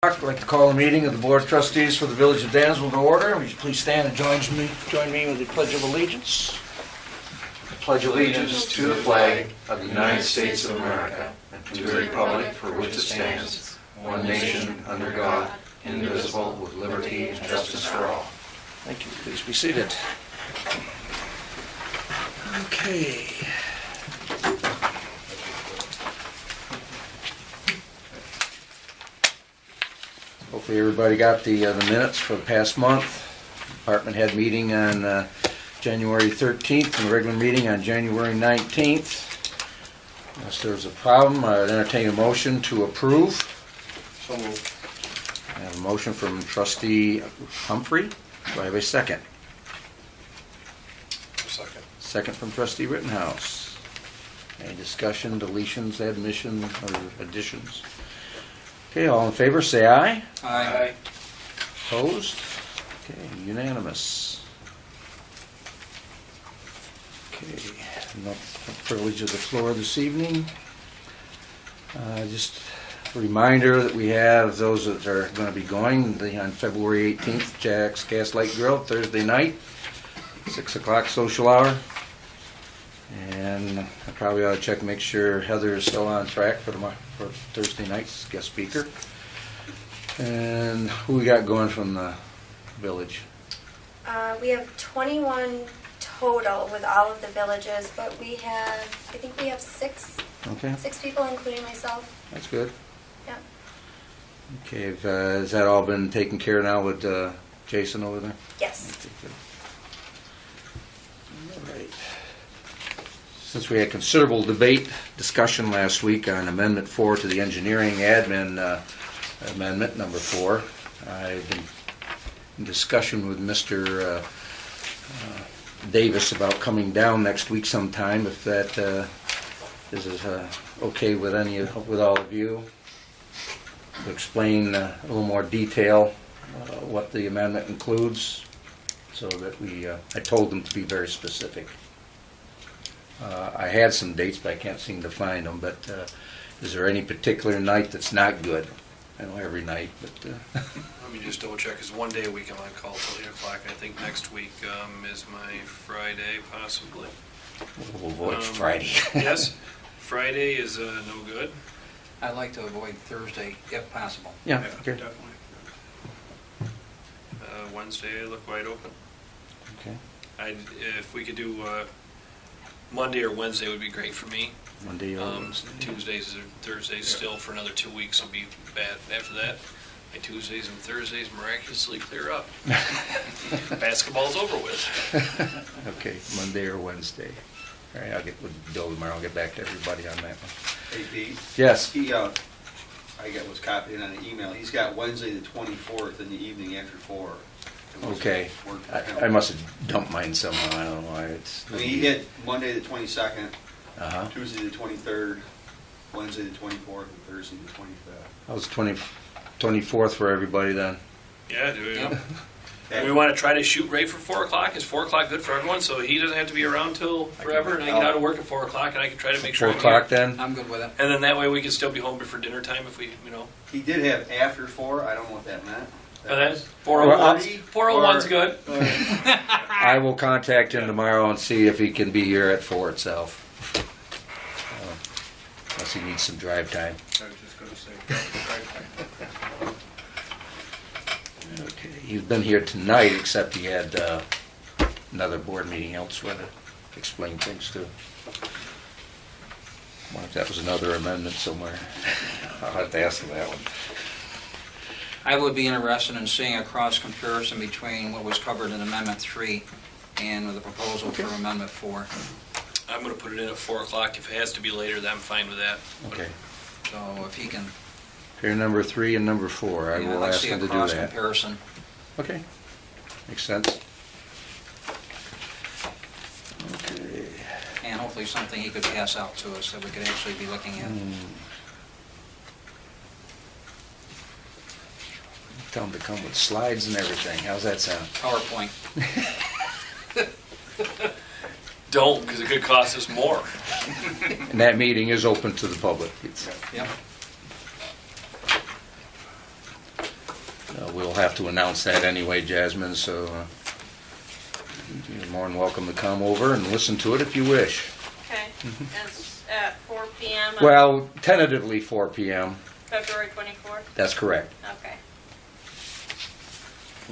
I'd like to call the meeting of the Board of Trustees for the Village of Dansville to order. Would you please stand and join me with the Pledge of Allegiance? I pledge allegiance to the flag of the United States of America and to the republic for which it stands, one nation, under God, indivisible, with liberty and justice for all. Thank you. Please be seated. Okay. Hopefully everybody got the minutes for the past month. Department head meeting on January 13th and regular meeting on January 19th. Unless there's a problem, I'd entertain a motion to approve. So moved. I have a motion from trustee Humphrey. Do I have a second? Second. Second from trustee Rittenhouse. Any discussion, deletions, admissions, or additions? Okay, all in favor, say aye. Aye. Opposed? Okay, unanimous. Okay, no privilege of the floor this evening. Just a reminder that we have those that are going to be going on February 18th, Jack's Gaslight Grill, Thursday night, 6 o'clock social hour. And I probably ought to check and make sure Heather is still on track for Thursday night's guest speaker. And who we got going from the village? We have 21 total with all of the villages, but I think we have six Okay, people, including myself. that's good. Yeah. Okay, has that all been taken care of now with Jason over there? Yes. Okay, good. All right. Since we had considerable discussion last week on Amendment 4 to the engineering admin amendment, number 4, I've been in discussion with Mr. Davis about coming down next week sometime, if that is okay with all of you, to explain a little more detail what the amendment includes, so that I told them to be very specific. I had some dates, but I can't seem to find them. But is there any particular night that's not good? I know every night, but... Let me just double check, because one day a week I'm on call till 8 o'clock. I think next week is my Friday, possibly. We'll avoid Friday. Yes? Friday is no good. I'd like to avoid Thursday if possible. Yeah, okay. Definitely. Wednesday I look wide open. Okay. If we could do Monday or Wednesday would be great for me. Monday or Wednesday. Tuesdays or Thursdays still for another 2 weeks will be bad. After that, my Tuesdays and Thursdays miraculously clear up. Basketball's over with. Okay, Monday or Wednesday. All right, I'll get with Bill tomorrow. I'll get back to everybody on that one. Hey, Pete. Yes. Was copied on an email. He's got Wednesday the 24th in the evening after 4. Okay. I must have dumped mine somehow. I don't know why. He hit Monday the 22nd, Uh-huh. Tuesday the 23rd, Wednesday the 24th, and Thursday the 25th. That was 24th for everybody then. Yeah, do we? Yep. And we want to try to shoot right for 4 o'clock. Is 4 o'clock good for everyone? So he doesn't have to be around till forever, and I get out of work at 4 o'clock, and I can try to make sure 4 I'm o'clock here. then? I'm good with it. And then that way we can still be home before dinner time if we, He did have after 4. I don't know what that meant. And that's 401. 401's good. I will contact him tomorrow and see if he can be here at 4 itself. Unless he needs some drive time. I was just going to say. Okay, he's been here tonight, except he had another board meeting elsewhere to explain things to. I wonder if that was another amendment somewhere. I'll have to ask him that one. I would be interested in seeing a cross comparison between what was covered in Amendment 3 and the proposal for Amendment 4. I'm going to put it in at 4 o'clock. If it has to be later, then I'm fine with that. Okay. So if he can, Here, number 3 and number 4. I I'd will like to ask see him a to do cross that. comparison. Okay. Makes sense. Okay. And hopefully something he could pass out to us that we could actually be looking at. Tell him to come with slides and everything. How's that sound? PowerPoint. Don't, because it could cost us more. And that meeting is open to the public. It's- Yep. We'll have to announce that anyway, Jasmine, so you're more than welcome to come over and listen to it if you wish. Okay, it's at 4 PM on Well, tentatively 4 p.m. February 24th? That's correct. Okay,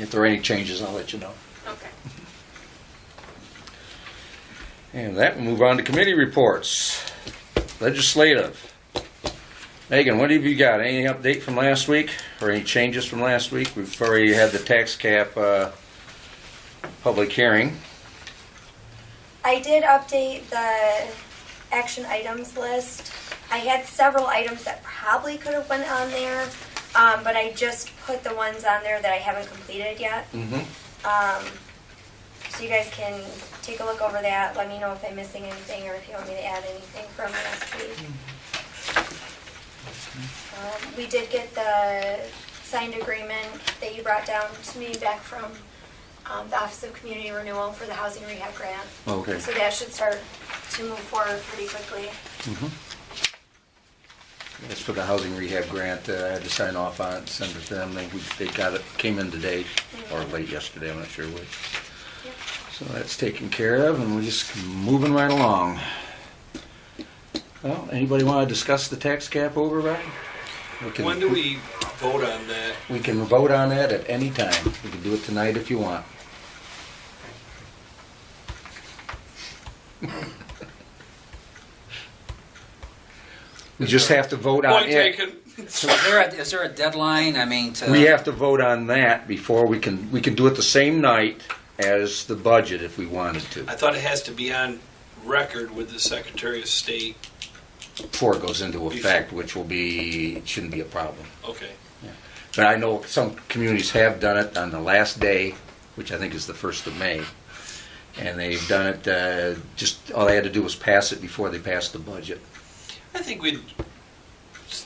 If there are any changes, I'll let you know. okay. And that, we'll move on to committee reports. Legislative. Megan, what have you got? Any update from last week, or any changes from last week? We've already had the tax cap public hearing. I did update the action items list. I had several items that probably could have went on there, but I just put the ones on there that I haven't completed yet. So you guys can take a look over that, let me know if I'm missing anything or if you want me to add anything from last week. We did get the signed agreement that you brought down to me back from the Office of Community Renewal for the Housing Rehab Grant. Okay. So that should start to move forward pretty quickly. As for the housing rehab grant, I had to sign off on it, send it to them. They got it, came in today, or late yesterday, I'm not sure which. Yep. So that's taken care of, and we're just moving right along. Well, anybody want to discuss the tax cap override? When do we vote on that? We can vote on that at any time. We can do it tonight if you want. We just have to vote on Point it. taken. So is there a deadline, I mean, to... We have to vote on that before we can do it the same night as the budget if we wanted to, I thought it has to be on record with the Secretary of State. before it goes into effect, which will be, it shouldn't be a problem. Okay. But I know some communities have done it on the last day, which I think is the 1st of May. And they've done it, just, all they had to do was pass it before they passed the budget. I think we'd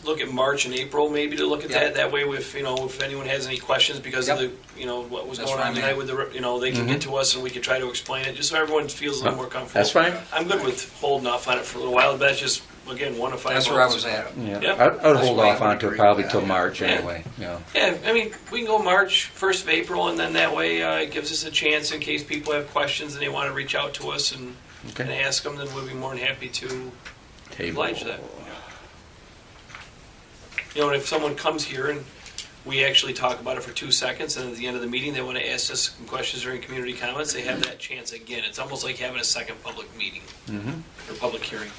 look at March and April maybe to look at Yep. that. That way, if anyone has any questions because of Yep. the, what was That's going what on I tonight meant. with the, they can get to us and we can try to explain it, just so everyone feels a little more comfortable. That's fine. I'm good with holding off on it for a little while. That's just, again, 1 of 5 That's where I votes. was at. Yeah, Yep. I'd hold why I off would on to agree probably with till that. March Yeah. anyway, yeah. Yeah, I mean, we can go March, 1st of April, and then that way it gives us a chance in case people have questions and they want to reach out to us and Okay. ask them, then we'll be more than happy to Table. oblige that. And if someone comes here and we actually talk about it for 2 seconds, and at the end of the meeting, they want to ask us some questions during community comments, they have that chance again. It's almost like having a second public meeting, or public hearing.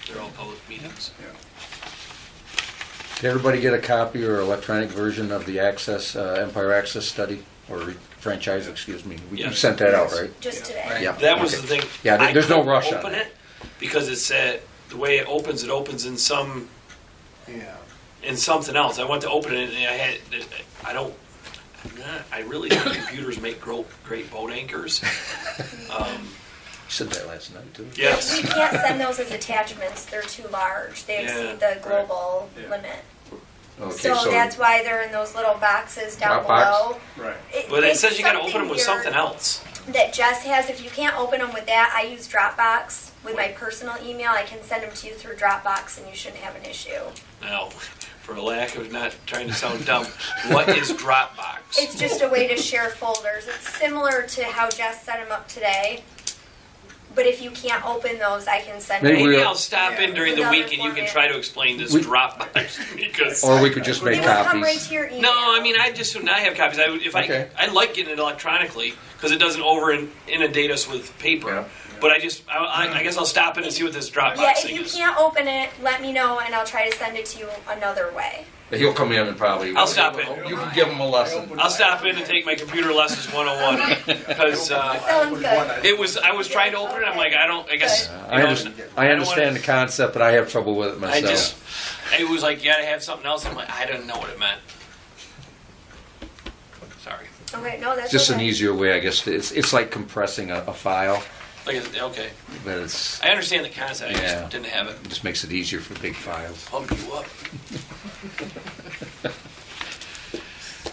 They're all public meetings. Did everybody get a copy or electronic version of the Empire Access study, or franchise, excuse me? We Yes. sent that out, right? Just today. Right. Yeah. That was okay. the thing. Yeah, I there's no couldn't rush on open it. it because it's the way it opens in some in something else. I went to open it and I really think computers make great boat anchors. You said that last night, too. Yes. You can't send those as attachments, they're too large. They Yeah, exceed the global Yeah. limit. Okay, So that's why they're in those little boxes down Dropbox? below. Right. But it it's says you got to open them with weird something else. That Jess has. If you can't open them with that, I use Dropbox with my personal email. I can send them to you through Dropbox and you shouldn't have an issue. Now, for a lack of not trying to sound dumb, what is Dropbox? It's just a way to share folders. It's similar to how Jess set them up today. But if you can't open those, I can send Maybe you. Maybe we'll- I'll stop in during the Another week and you can format. try to explain this We- Dropbox because. Or we could just make It will come right copies. to your email. No, I mean I just would not have copies. Okay. I like getting it electronically because it doesn't inundate us with paper. Yeah. But I guess I'll stop in and see what this Dropbox Yeah, if thing you is. can't open it, let me know and I'll try to send it to you another way. He'll come in and probably... I'll stop in. You can give him a lesson. I'll stop in and take my computer lessons 101 because Sounds good. I was trying to open it. I'm like I guess I don't understand the concept, but I have trouble with it I myself. just it was like you gotta have something else. I'm like I didn't know what it meant. Sorry. Okay, no, that's Just an okay. easier way, I guess. It's like compressing a file, Okay, but it's... I understand the concept. I Yeah. just didn't have it. It just makes it easier for big files. Pump you up.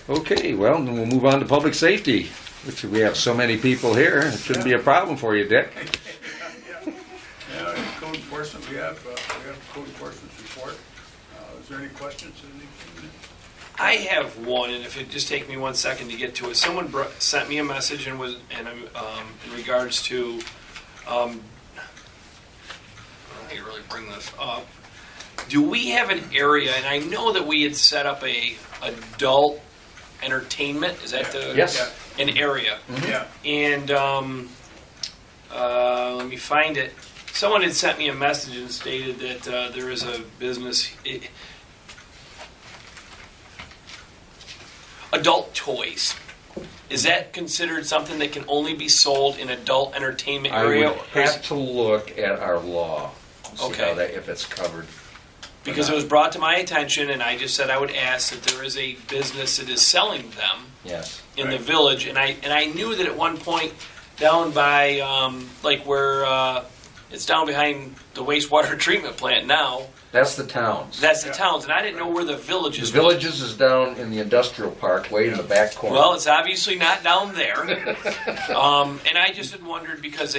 Okay, well, then we'll move on to public safety, which we have so many people here. It shouldn't be a problem for you, Dick. Yeah, code enforcement, we have code enforcement's report. Is there any questions? Anything? I have one, and if it just take me 1 second to get to it. Someone sent me a message and I'm in regards to. I need to really bring this up. Do we have an area? And I know that we had set up a adult entertainment. Is that the Yes. an area? Yeah. And let me find it. Someone had sent me a message and stated that there is a business. Adult toys. Is that considered something that can only be sold in adult entertainment I area? would have to look at our law, see Okay. how that, if it's covered. Because it was brought to my attention, and I just said I would ask that there is a business that is selling them Yes. in the Right. village, and I knew that at one point down by like where it's down behind the wastewater treatment plant now. That's the towns. That's the Yeah. towns, and I didn't know where the The villages. villages is down in the industrial park, way in the back corner. Well, it's obviously not down there. And I just had wondered because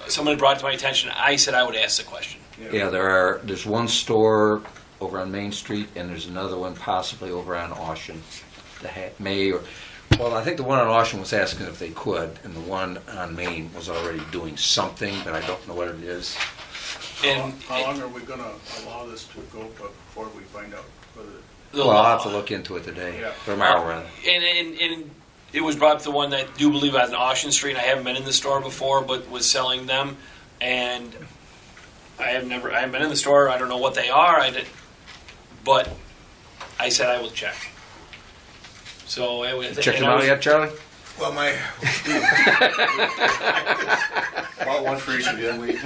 someone had brought it to my attention. I said I would ask the question. Yeah, there's one store over on Main Street, and there's another one possibly over on Ocean. Well, I think the one on Ocean was asking if they could, and the one on Main was already doing something, but I don't know what it is. And How long are we gonna allow this to go before we find out whether? the Well, I'll law. have to look into it today, Yeah. tomorrow rather. And it was brought up the one that I do believe on Ocean Street. I haven't been in the store before, but was selling them, and I haven't been in the store. I don't know what they are. But I said I will check. So I would Check them out yet, Charlie? Well, bought one for each of you, and we.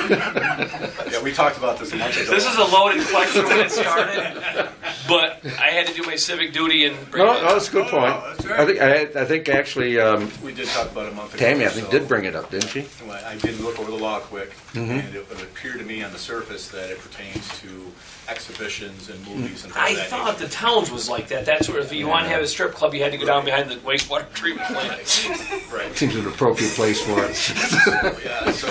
Yeah, we talked about this a month ago. This is a loaded question when it started, but I had to do my civic duty and bring No, it no, up. that's a good point. no, that's right. I think actually, We did talk about it a month ago. Tammy, I think, so- did bring it up, didn't she? Well, I did look over the law quick, Mm-hmm. and it would appear to me on the surface that it pertains to exhibitions and movies and things I of that thought nature. the towns was like that. That's where if you want to have a strip club, you had to go down behind the wastewater treatment plant. Right. Seems an appropriate place for it. Yeah, so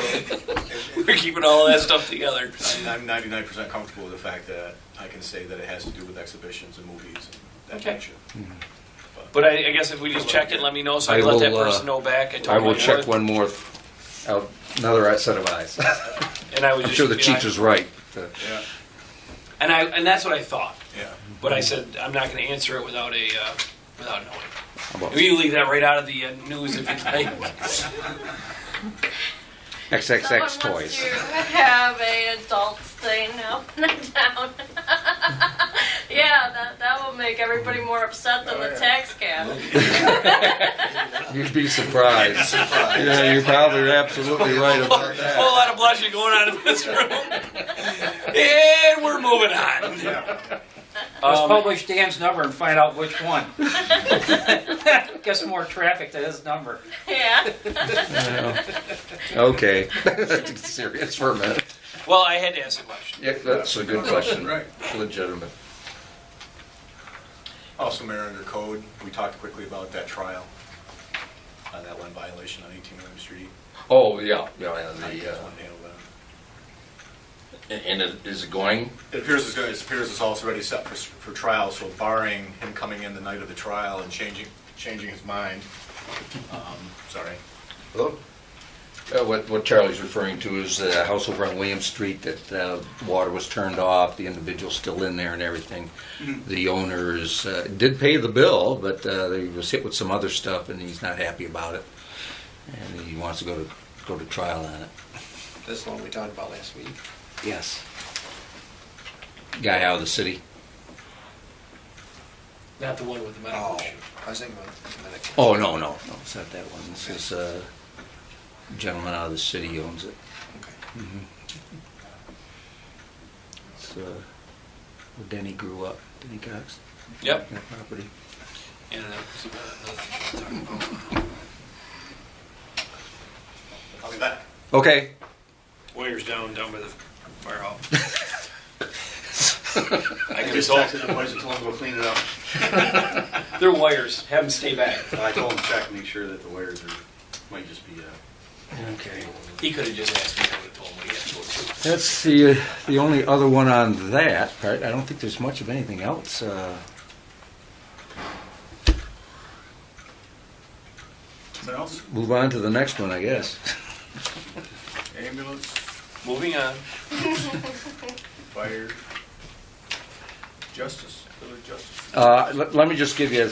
We're keeping all that stuff together. I'm 99% comfortable with the fact that I can say that it has to do with exhibitions and movies and that Okay. nature. But I guess if we just check it, let me know so I I can let that will, person know back. I told will my check board, one more, another set of eyes. And I was I'm just, sure the you know, chief is right. Yeah, and that's what I thought. yeah. But I said I'm not going to answer it without knowing. How about You leave that right out of the news if you'd like. XXX Someone toys? wants to have a adult thing now in town. Yeah, that will make everybody more upset than the tax cap. You'd be surprised. Yeah, you're probably absolutely right about that. Whole lot of blushing going on in this room. And we're moving on. Let's publish Dan's number and find out which one. Gets more traffic to his number. Yeah. Okay, that's serious for a minute. Well, I had to ask a question. Yeah, that's a good question. Right. Legitimate. Also, Mayor, under code, we talked quickly about that trial, that one violation on 18 William Street. Oh, yeah, yeah, I just wanted to handle that. and is it going? It appears it's also already set for trial, so barring him coming in the night of the trial and changing his mind, sorry. Hello? What Charlie's referring to is the house over on William Street that water was turned off, the individual's still in there and everything. The owners did pay the bill, but they was hit with some other stuff and he's not happy about it. And he wants to go to trial on it. This is the one we talked about last week. Yes. Guy out of the city. Not the one with the medical Oh, issue. I was thinking about the medical. Oh, no, it's not that one. This is a gentleman out of the city owns it. Okay. It's where Denny grew up, Denny Cox, Yep. that property. And that was another thing I was talking about. I'll be back. Okay. Wires down by the firehouse. I I can just solve. texted the boys and told them to go clean it up. They're wires. Have them stay back. I told them to check, make sure that the wires might just be Okay. He could have just asked me, I would have told him we had to go too. That's the only other one on that part. I don't think there's much of anything else. Something else? Move on to the next one, I guess. Ambulance, Moving on. fire, justice, village justice. Let me just give you a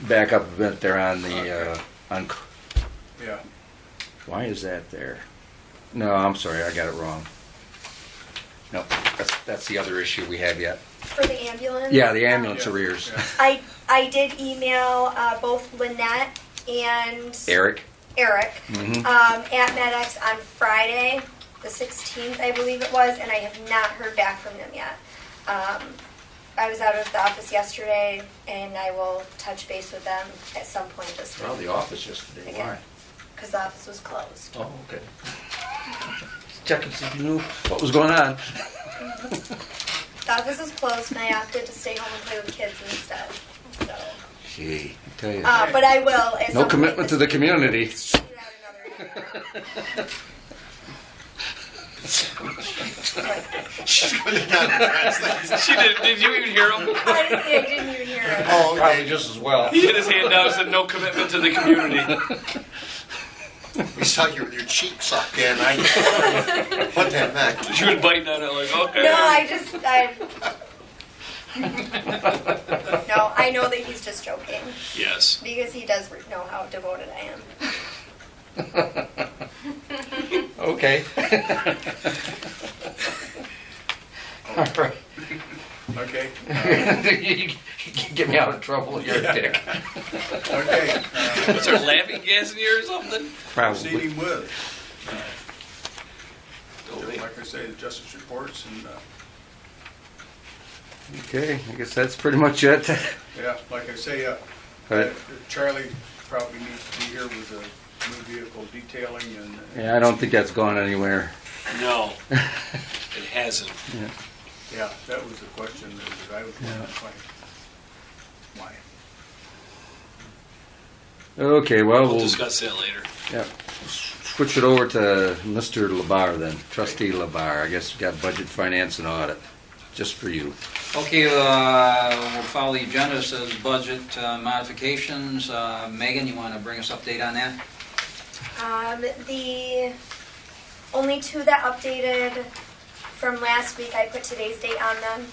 back up a bit there on the, on, Yeah, why is that there? No, I'm sorry, I got it wrong. No, that's the other issue we have yet. For the ambulance? Yeah, the ambulance Yeah, arrears. yeah. I did email both Lynette and Eric? Eric Mhm. at MedX on Friday, the 16th, I believe it was, and I have not heard back from them yet. I was out of the office yesterday, and I will touch base with them at some point this Well, week, the office yesterday, why? because the office was closed. Oh, okay. Checking to see if you knew what was going on. The office was closed, and I opted to stay home and play with kids instead. So, Gee, I tell you. but I will. At some No point commitment to this the community. week, shoot out another email. She did you even hear him? Honestly, I didn't even hear it. Oh, Probably just as well. He had his hand down and said, no commitment to the community. We saw your cheek suck in. I put that back. She was biting on it like, okay. No, No, I know that he's just joking Yes. because he does know how devoted I am. Okay. All right. Okay, You can get me out of trouble, you're a dick. okay. Was there laughing gas in here or something? Probably. Proceeding with, Totally. like I say, the justice reports and, Okay, I guess that's pretty much it. yeah, like I say, Right. Charlie probably needs to be here with a new vehicle detailing and. Yeah, I don't think that's gone anywhere. No, it hasn't. Yeah, that was the question that I was wondering, why? Okay, well, We'll we'll discuss that later. yeah, switch it over to Mr. Labar then, trustee Labar. I guess we got budget, finance, and audit, just for you. Okay, we'll follow the agenda. It says budget modifications. Megan, you want to bring us update on that? The only two that updated from last week, I put today's date on them.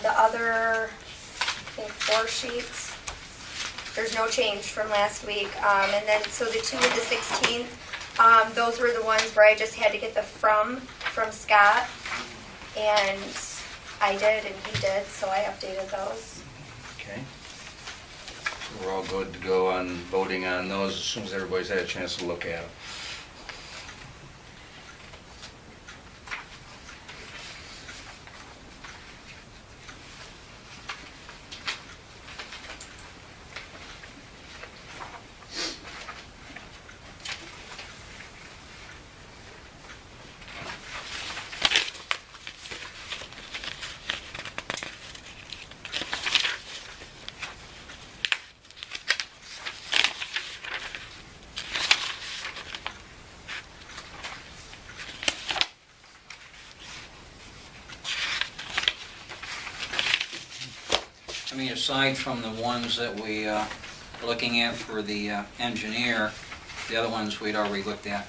The other, I think 4 sheets, there's no change from last week. And then, so the two of the 16th, those were the ones where I just had to get the from Scott. And I did, and he did, so I updated those. Okay. So we're all good to go on voting on those as soon as everybody's had a chance to look at them. I mean, aside from the ones that we are looking at for the engineer, the other ones we'd already looked at.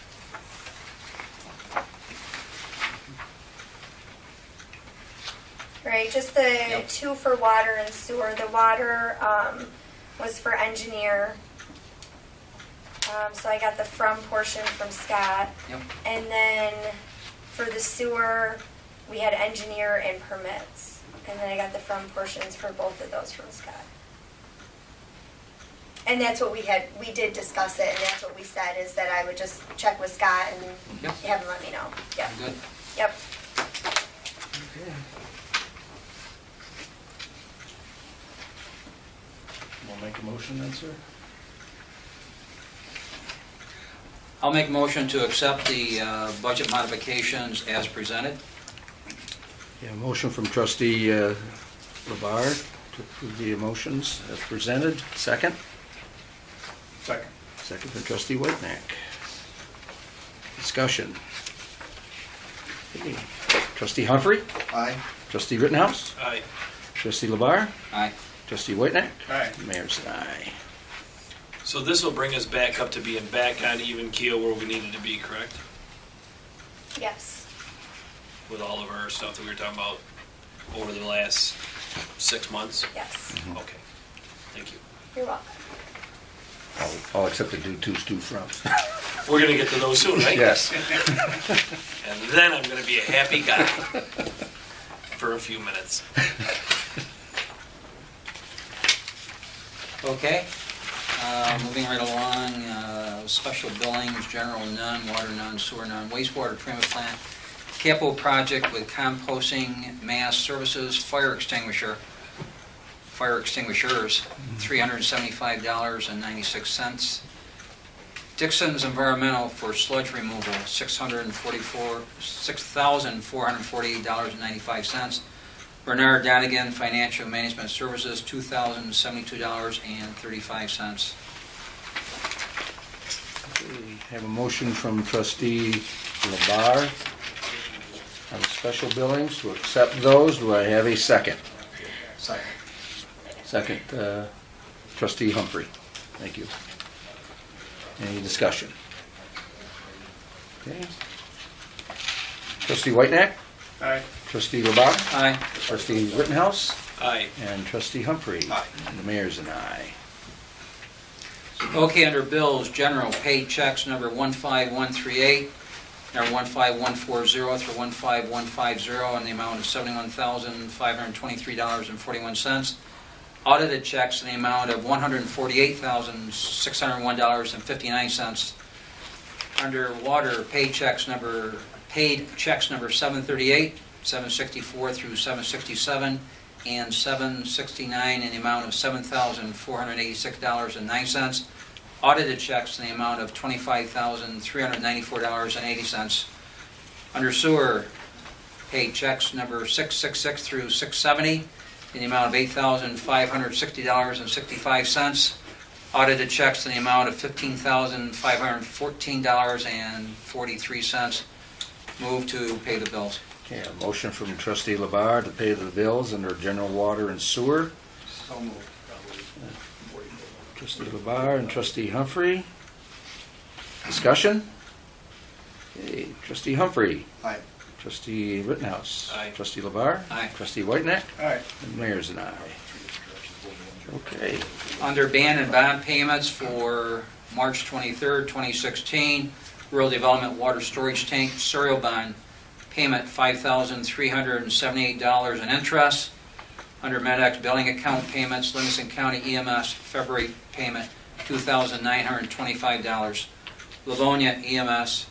Right, just the Yep. 2 for water and sewer. The water was for engineer. So I got the from portion from Scott. Yep. And then for the sewer, we had engineer and permits. And then I got the from portions for both of those from Scott. And that's what we did discuss it, and that's what we said, is that I would just check with Scott and Yep. have him let me know. Yep, Good. yep. We'll make a motion then, sir? I'll make a motion to accept the budget modifications as presented. Yeah, motion from trustee Labar to approve the motions as presented. Second? Second. Second from trustee Whitnack. Discussion. Okay. Trustee Humphrey, Aye. trustee Rittenhouse, Aye. trustee Labar, Aye. trustee Whitenack, Aye. mayor said aye. So this will bring us back up to being back on even keel where we needed to be, correct? Yes. With all of our stuff that we were talking about over the last 6 months? Yes. Okay, thank you. You're welcome. All except the do twos, two fronts. We're gonna get to those soon, right? Yes. And then I'm gonna be a happy guy for a few minutes. Okay, moving right along, special billings, general none, water none, sewer none, wastewater treatment plant, capital project with composting, mass services, fire extinguishers, $375.96. Dixon's Environmental for sludge removal, $6,448.95. Bernard Donigan Financial Management Services, $2,072.35. We have a motion from trustee Labar on special billings to accept those. Do I have a second? Second. Second, trustee Humphrey. Thank you. Any discussion? Okay. Trustee Whitenack, Aye. trustee Labar, Aye. trustee Rittenhouse, Aye. and trustee Humphrey. Aye. And the mayor's an aye. Okay, under bills, general, paid checks number 15138, number 15140 through 15150 in the amount of $71,523.41. Audited checks in the amount of $148,601.59. Under water, paid checks number 738, 764 through 767, and 769 in the amount of $7,486.09. Audited checks in the amount of $25,394.80. Under sewer, paid checks number 666 through 670 in the amount of $8,560.65. Audited checks in the amount of $15,514.43. Move to pay the bills. Okay, a motion from trustee Labar to pay the bills under general water and sewer. So moved. Trustee Labar and trustee Humphrey. Discussion? Okay, trustee Humphrey. Aye. Trustee Rittenhouse. Aye. Trustee Labar. Aye. Trustee Whitenack. Aye. And the mayor's an aye. Okay. Under ban and bond payments for March 23rd, 2016, Rural Development Water Storage Tank serial bond payment $5,378 in interest. Under MedX billing account payments, Livingston County EMS February payment $2,925. Livonia EMS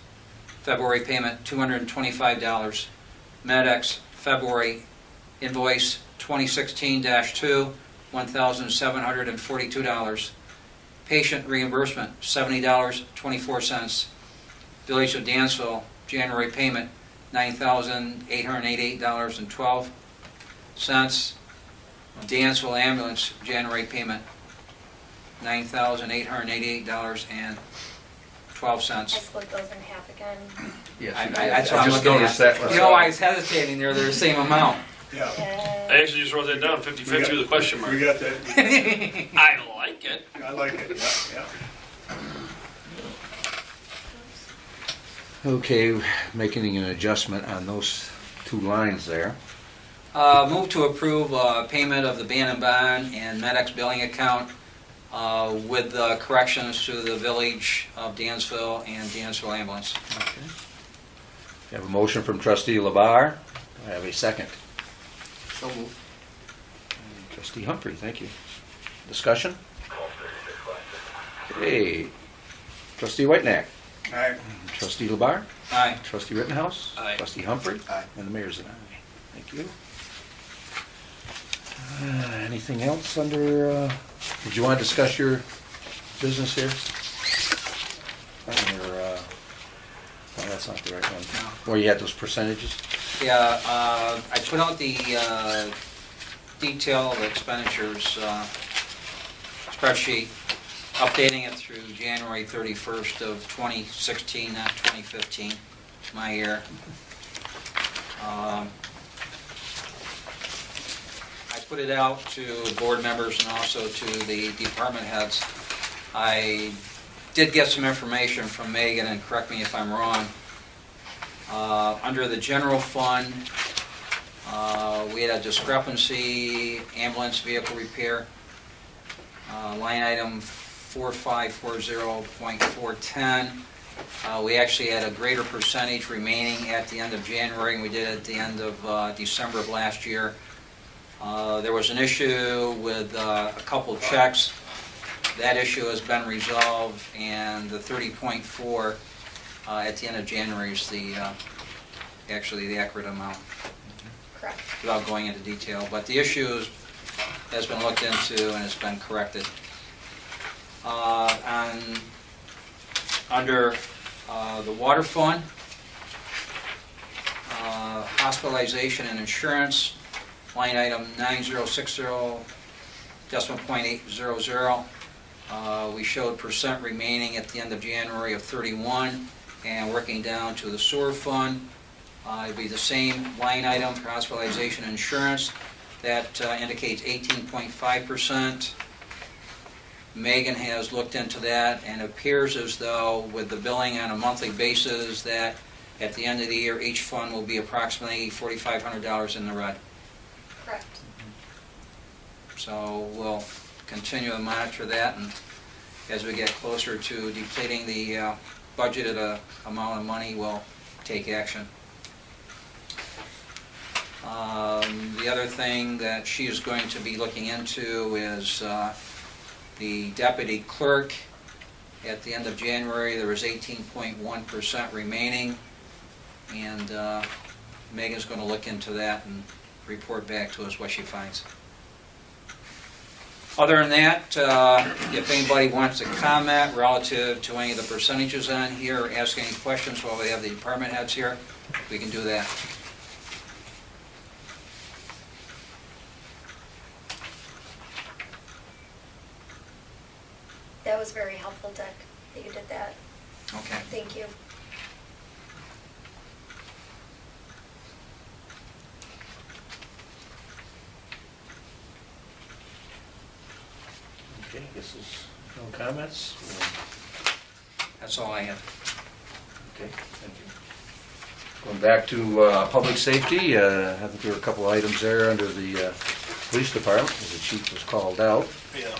February payment $225. MedX February invoice 2016-2 $1,742. Patient reimbursement $70.24. Village of Dansville January payment $9,888.12. Dansville Ambulance January payment $9,888.12. I split those in half again. Yes. That's what I'm just looking noticed at. that You know, I was hesitating there, they're the same amount. Yeah. I actually just wrote that down, 50/50 with a question mark. We got that. I like it. I like it, yeah, Okay, making an adjustment on those two lines there. Move to approve payment of the ban and bond and MedX billing account with corrections to the Village of Dansville and Dansville Ambulance. Okay. We have a motion from trustee Labar. I have a second. So moved. Trustee Humphrey, thank you. Discussion? Okay. Trustee Whitenack. yeah. Aye. Trustee Labar. Aye. Trustee Rittenhouse. Aye. Trustee Humphrey. Aye. And the mayor's an aye. Thank you. Anything else under, did you want to discuss your business here? Or, no, that's not the right one. No. Where you had those percentages? Yeah, I put out the detail of expenditures spreadsheet updating it through January 31st of 2016, not 2015, my year. I put it out to board members and also to the department heads. I did get some information from Megan, and correct me if I'm wrong. Under the general fund, we had a discrepancy, ambulance vehicle repair, line item 4540.410. We actually had a greater percentage remaining at the end of January than we did at the end of December of last year. There was an issue with a couple checks. That issue has been resolved, and the 30.4 at the end of January is actually the accurate amount, Correct. without going into detail. But the issue has been looked into and has been corrected. Under the water fund, hospitalization and insurance, line item 9060.800. We showed percent remaining at the end of January of 31, and working down to the sewer fund, it'd be the same line item for hospitalization and insurance. That indicates 18.5%. Megan has looked into that, and it appears as though with the billing on a monthly basis that at the end of the year, each fund will be approximately $4,500 in the red. Correct. So we'll continue to monitor that, and as we get closer to depleting the budgeted amount of money, we'll take action. The other thing that she is going to be looking into is the deputy clerk. At the end of January, there was 18.1% remaining, and Megan's going to look into that and report back to us what she finds. Other than that, if anybody wants to comment relative to any of the percentages on here, or ask any questions while we have the department heads here, we can do that. That was very helpful, Doug, that you did that. Okay. Thank you. Okay, this is no comments? That's all I have. Okay, thank you. Going back to public safety, I think there were a couple items there under the police department, as the chief was called out. Yeah,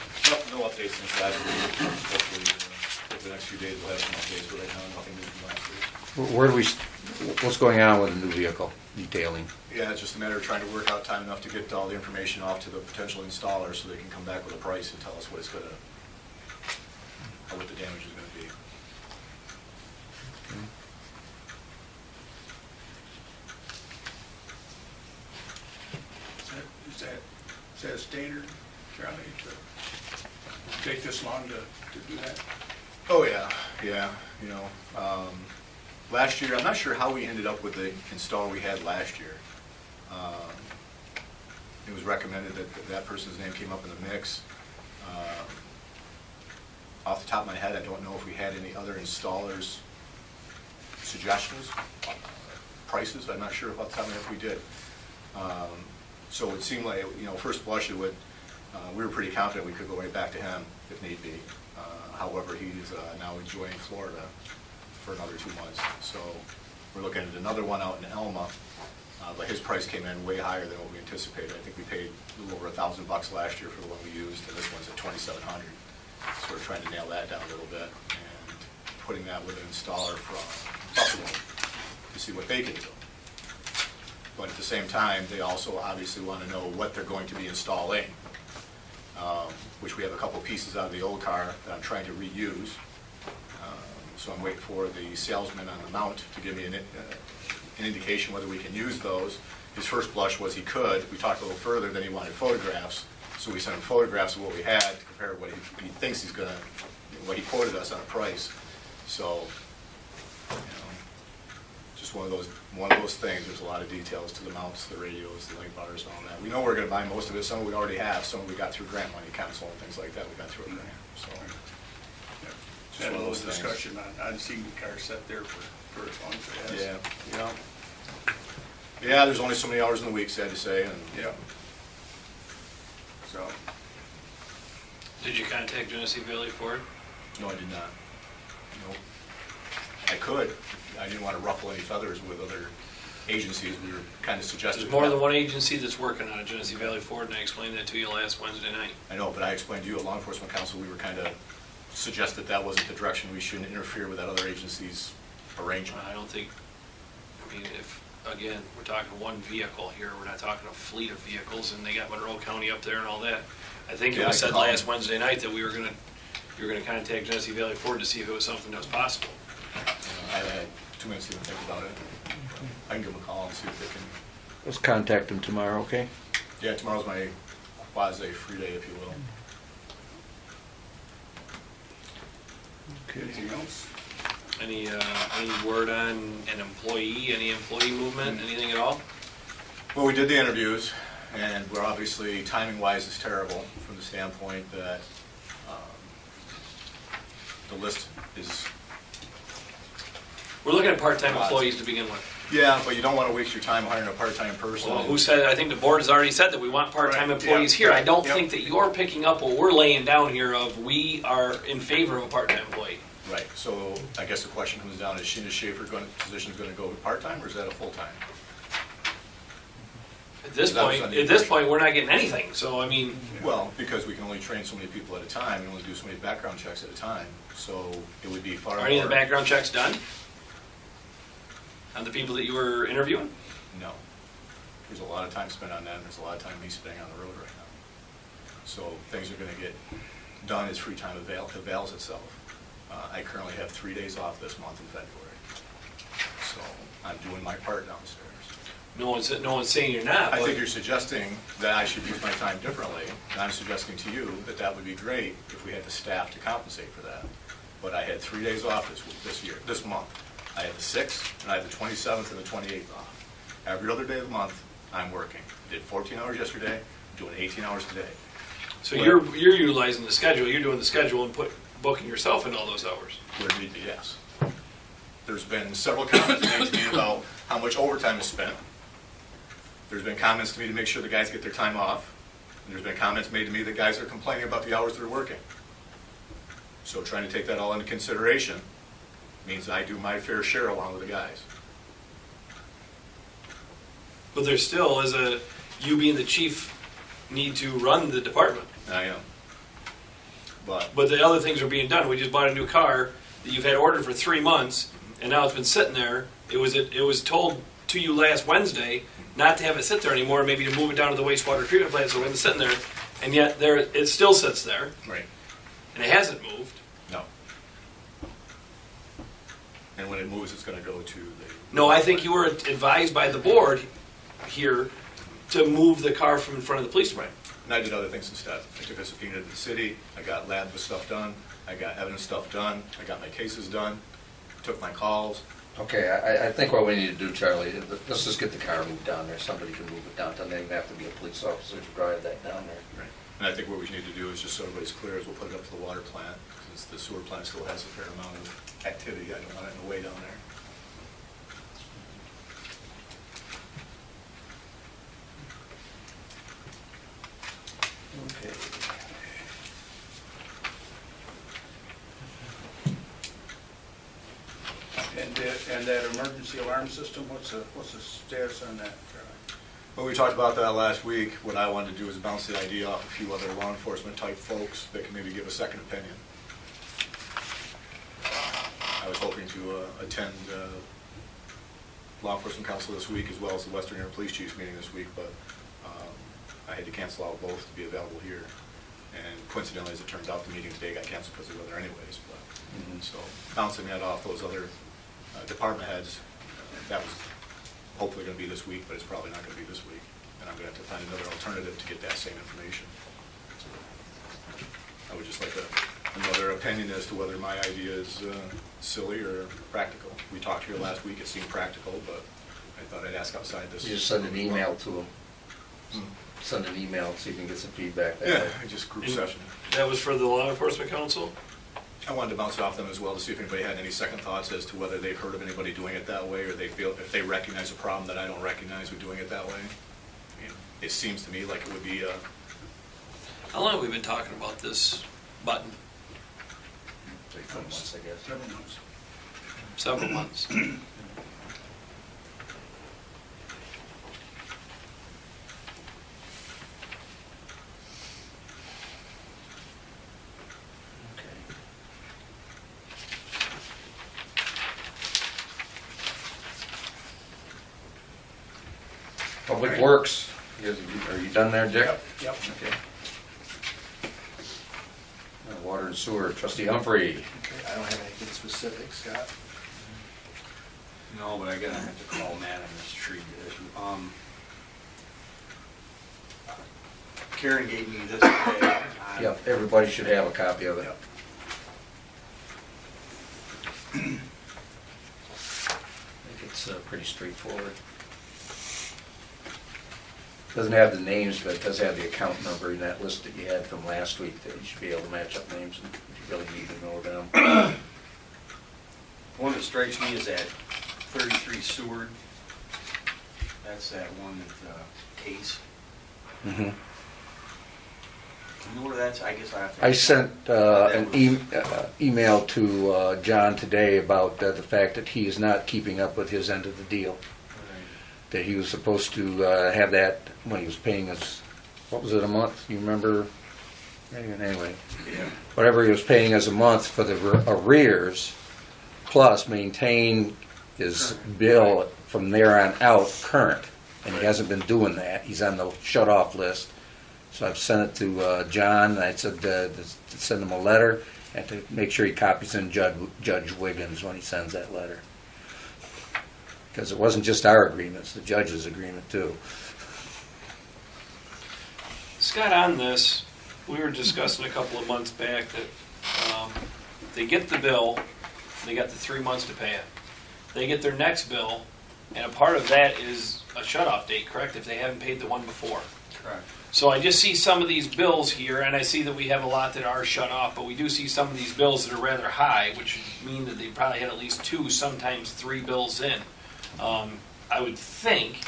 no updates since last week. Hopefully, over the next few days, we'll have some updates, but right now, nothing new from last week. What's going on with the new vehicle detailing? Yeah, it's just a matter of trying to work out time enough to get all the information off to the potential installer so they can come back with a price and tell us what it's gonna, or what the damage is gonna be. Is that standard, Charlie, to take this long to do that? Oh, yeah, you know, last year, I'm not sure how we ended up with the installer we had last year. It was recommended that that person's name came up in the mix. Off the top of my head, I don't know if we had any other installers' suggestions, prices, I'm not sure off the top of my head if we did. So it seemed like, you know, first blush, it would, we were pretty confident we could go right back to him if need be. However, he's now enjoying Florida for another 2 months. So we're looking at another one out in Elma, but his price came in way higher than what we anticipated. I think we paid a little over $1,000 last year for the one we used, and this one's at $2,700. So we're trying to nail that down a little bit and putting that with an installer from Buffalo to see what they can do. But at the same time, they also obviously want to know what they're going to be installing, which we have a couple pieces out of the old car that I'm trying to reuse. So I'm waiting for the salesman on the mount to give me an indication whether we can use those. His first blush was he could. We talked a little further, then he wanted photographs. So we sent him photographs of what we had to compare what he thinks he's going to, what he quoted us on a price. So, you know, just one of those things. There's a lot of details to the mounts, the radios, the link bars, and all that. We know we're going to buy most of it. Some we already have. Some we got through grant money, council, and things like that. We got through a grant. So Just Had a one of little those things. discussion on seeing the car set there for as long as it has. Yeah, yeah, there's only so many hours in the week, sad to say, and Yeah. So, Did you contact Genesee Valley Ford? no, I did not. Nope. I could. I didn't want to ruffle any feathers with other agencies. We were kind of suggesting. There's more than one agency that's working on it, Genesee Valley Ford, and I explained that to you last Wednesday night. I know, but I explained to you at Law Enforcement Council, we were kind of suggested that wasn't the direction. We shouldn't interfere with that other agency's arrangement. I don't think, I mean, if, again, we're talking one vehicle here, we're not talking a fleet of vehicles, and they got Monroe County up there and all that. I think it Yeah, was I said can call last them. Wednesday night that you were gonna contact Genesee Valley Ford to see if it was something that was possible. I had 2 minutes to even think about it. I can give them a call and see if they can. Let's contact them tomorrow, okay? Yeah, tomorrow's my quasi free day, if you will. anything else? Any word on an employee, any employee movement, anything at all? Well, we did the interviews, and we're obviously, timing-wise, is terrible from the standpoint that the list is, We're looking at part-time employees to begin with. yeah, but you don't want to waste your time hiring a part-time person. Well, who said, I think the board has already said that we want part-time Right, employees yeah, here. I don't yep. think that you're picking up what we're laying down here of, we are in favor of a part-time employee. Right, so I guess the question comes down, is Sheena Schaefer position going to go part-time, or is that a full-time? At this That was point, on the at this impression. point, we're not getting anything, so I mean, Well, because we can only train so many people at a time, and only do so many background checks at a time, so it would be far more. are any of the background checks done? On the people that you were interviewing? No. There's a lot of time spent on that, and there's a lot of time me spending on the road right now. So things are gonna get done as free time avails itself. I currently have 3 days off this month in February. So I'm doing my part downstairs. No one's saying you're not, I but think you're suggesting that I should use my time differently, and I'm suggesting to you that that would be great if we had the staff to compensate for that. But I had 3 days off this month. I had the 6th, and I had the 27th and the 28th off. Every other day of the month, I'm working. I did 14 hours yesterday, I'm doing 18 hours today. so you're utilizing the schedule, you're doing the schedule and booking yourself in all those hours. Where need be, yes. There's been several comments made to me about how much overtime is spent. There's been comments to me to make sure the guys get their time off. And there's been comments made to me that guys are complaining about the hours they're working. So trying to take that all into consideration means I do my fair share along with the guys. But there still is you being the chief need to run the department. I am. But, But the other things are being done. We just bought a new car that you've had ordered for 3 months, and now it's been sitting there. It was told to you last Wednesday not to have it sit there anymore, maybe to move it down to the wastewater treatment plant, so it's sitting there, and yet it still sits there, right, and it hasn't moved. no. And when it moves, it's gonna go to the. No, I think you were advised by the board here to move the car from in front of the police department. And I did other things instead. I took a subpoena to the city, I got lab stuff done, I got evidence stuff done, I got my cases done, took my calls. Okay, I think what we need to do, Charlie, let's just get the car moved down there. Somebody can move it down. Doesn't even have to be a police officer to drive that down there. And I think what we need to do is, just so everybody's clear, is we'll put it up to the water plant, since the sewer plant still has a fair amount of activity, I don't want it in the way down there. Okay. And that emergency alarm system, what's the status on that, Charlie? Well, we talked about that last week. What I wanted to do is bounce the idea off a few other law enforcement type folks that can maybe give a second opinion. I was hoping to attend Law Enforcement Council this week, as well as the Western Area Police Chiefs meeting this week, but I had to cancel out both to be available here. And coincidentally, as it turns out, the meeting today got canceled because of the weather anyways. But so bouncing that off those other department heads, that was hopefully going to be this week, but it's probably not going to be this week. And I'm going to have to find another alternative to get that same information. I would just like another opinion as to whether my idea is silly or practical. We talked here last week, it seemed practical, but I thought I'd ask outside this. You just send an email to them. Hmm. Send an email so you can get some feedback that Yeah, way. just group session. That was for the law enforcement council? I wanted to bounce it off them as well to see if anybody had any second thoughts as to whether they've heard of anybody doing it that way, or they feel, if they recognize a problem that I don't recognize with doing it that way. I mean, it seems to me like it would be, How long have we been talking about this button? Months, I guess. Several months. Several months. Public Works, are you done there, Dick? Yep. Okay. Water and Sewer, Trustee Humphrey. Okay, I don't have anything specific, Scott. No, but I gotta have to call Matt on this tree issue. Karen gave me this today. Yep, everybody should have a copy of it. Yep. I think it's pretty straightforward. Doesn't have the names, but it does have the account number in that list that you had from last week, that you should be able to match up names and if you really need to know them. One that strikes me is that 33 Seward. That's that one that Case. Mhm. You know where that's? I guess I have to. I sent an email to John today about the fact that he is not keeping up with his end of the deal. That he was supposed to have that when he was paying us, what was it, a month? You remember? Anyway, Yeah. whatever he was paying us a month for the arrears, plus maintain his bill from there on out current. And he hasn't been doing that. He's on the shut-off list. So I've sent it to John, and I said to send him a letter and to make sure he copies in Judge Wiggins when he sends that letter. Because it wasn't just our agreement, it's the judge's agreement too. Scott, on this, we were discussing a couple of months back that they get the bill, they got the 3 months to pay it. They get their next bill, and a part of that is a shut-off date, correct, if they haven't paid the one before? Correct. So I just see some of these bills here, and I see that we have a lot that are shut off, but we do see some of these bills that are rather high, which mean that they probably had at least 2, sometimes 3 bills in. I would think,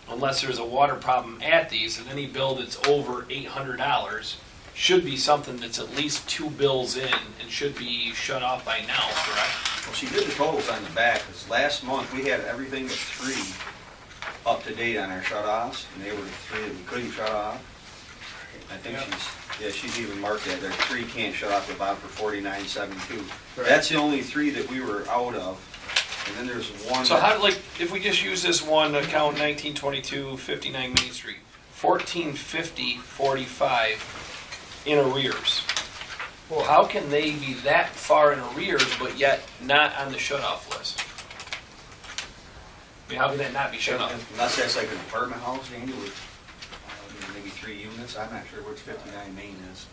unless there's a water problem at these, that any bill that's over $800 should be something that's at least 2 bills in and should be shut off by now, correct? Well, she did the totals on the back, because last month we had everything but 3 up to date on our shut-offs, and they were the 3 that we couldn't shut off. I think she's even marked that, there 3 can't shut off the bottom for $49.72. That's the only 3 that we were out of, and then there's one. So how, like, if we just use this one account, 1922, 59 Main Street, 1450.45 in arrears. Well, how can they be that far in arrears, but yet not on the shut-off list? I mean, how can that not be shut off? Unless that's like an apartment house, Andy, with maybe 3 units, I'm not sure which 59 Main is.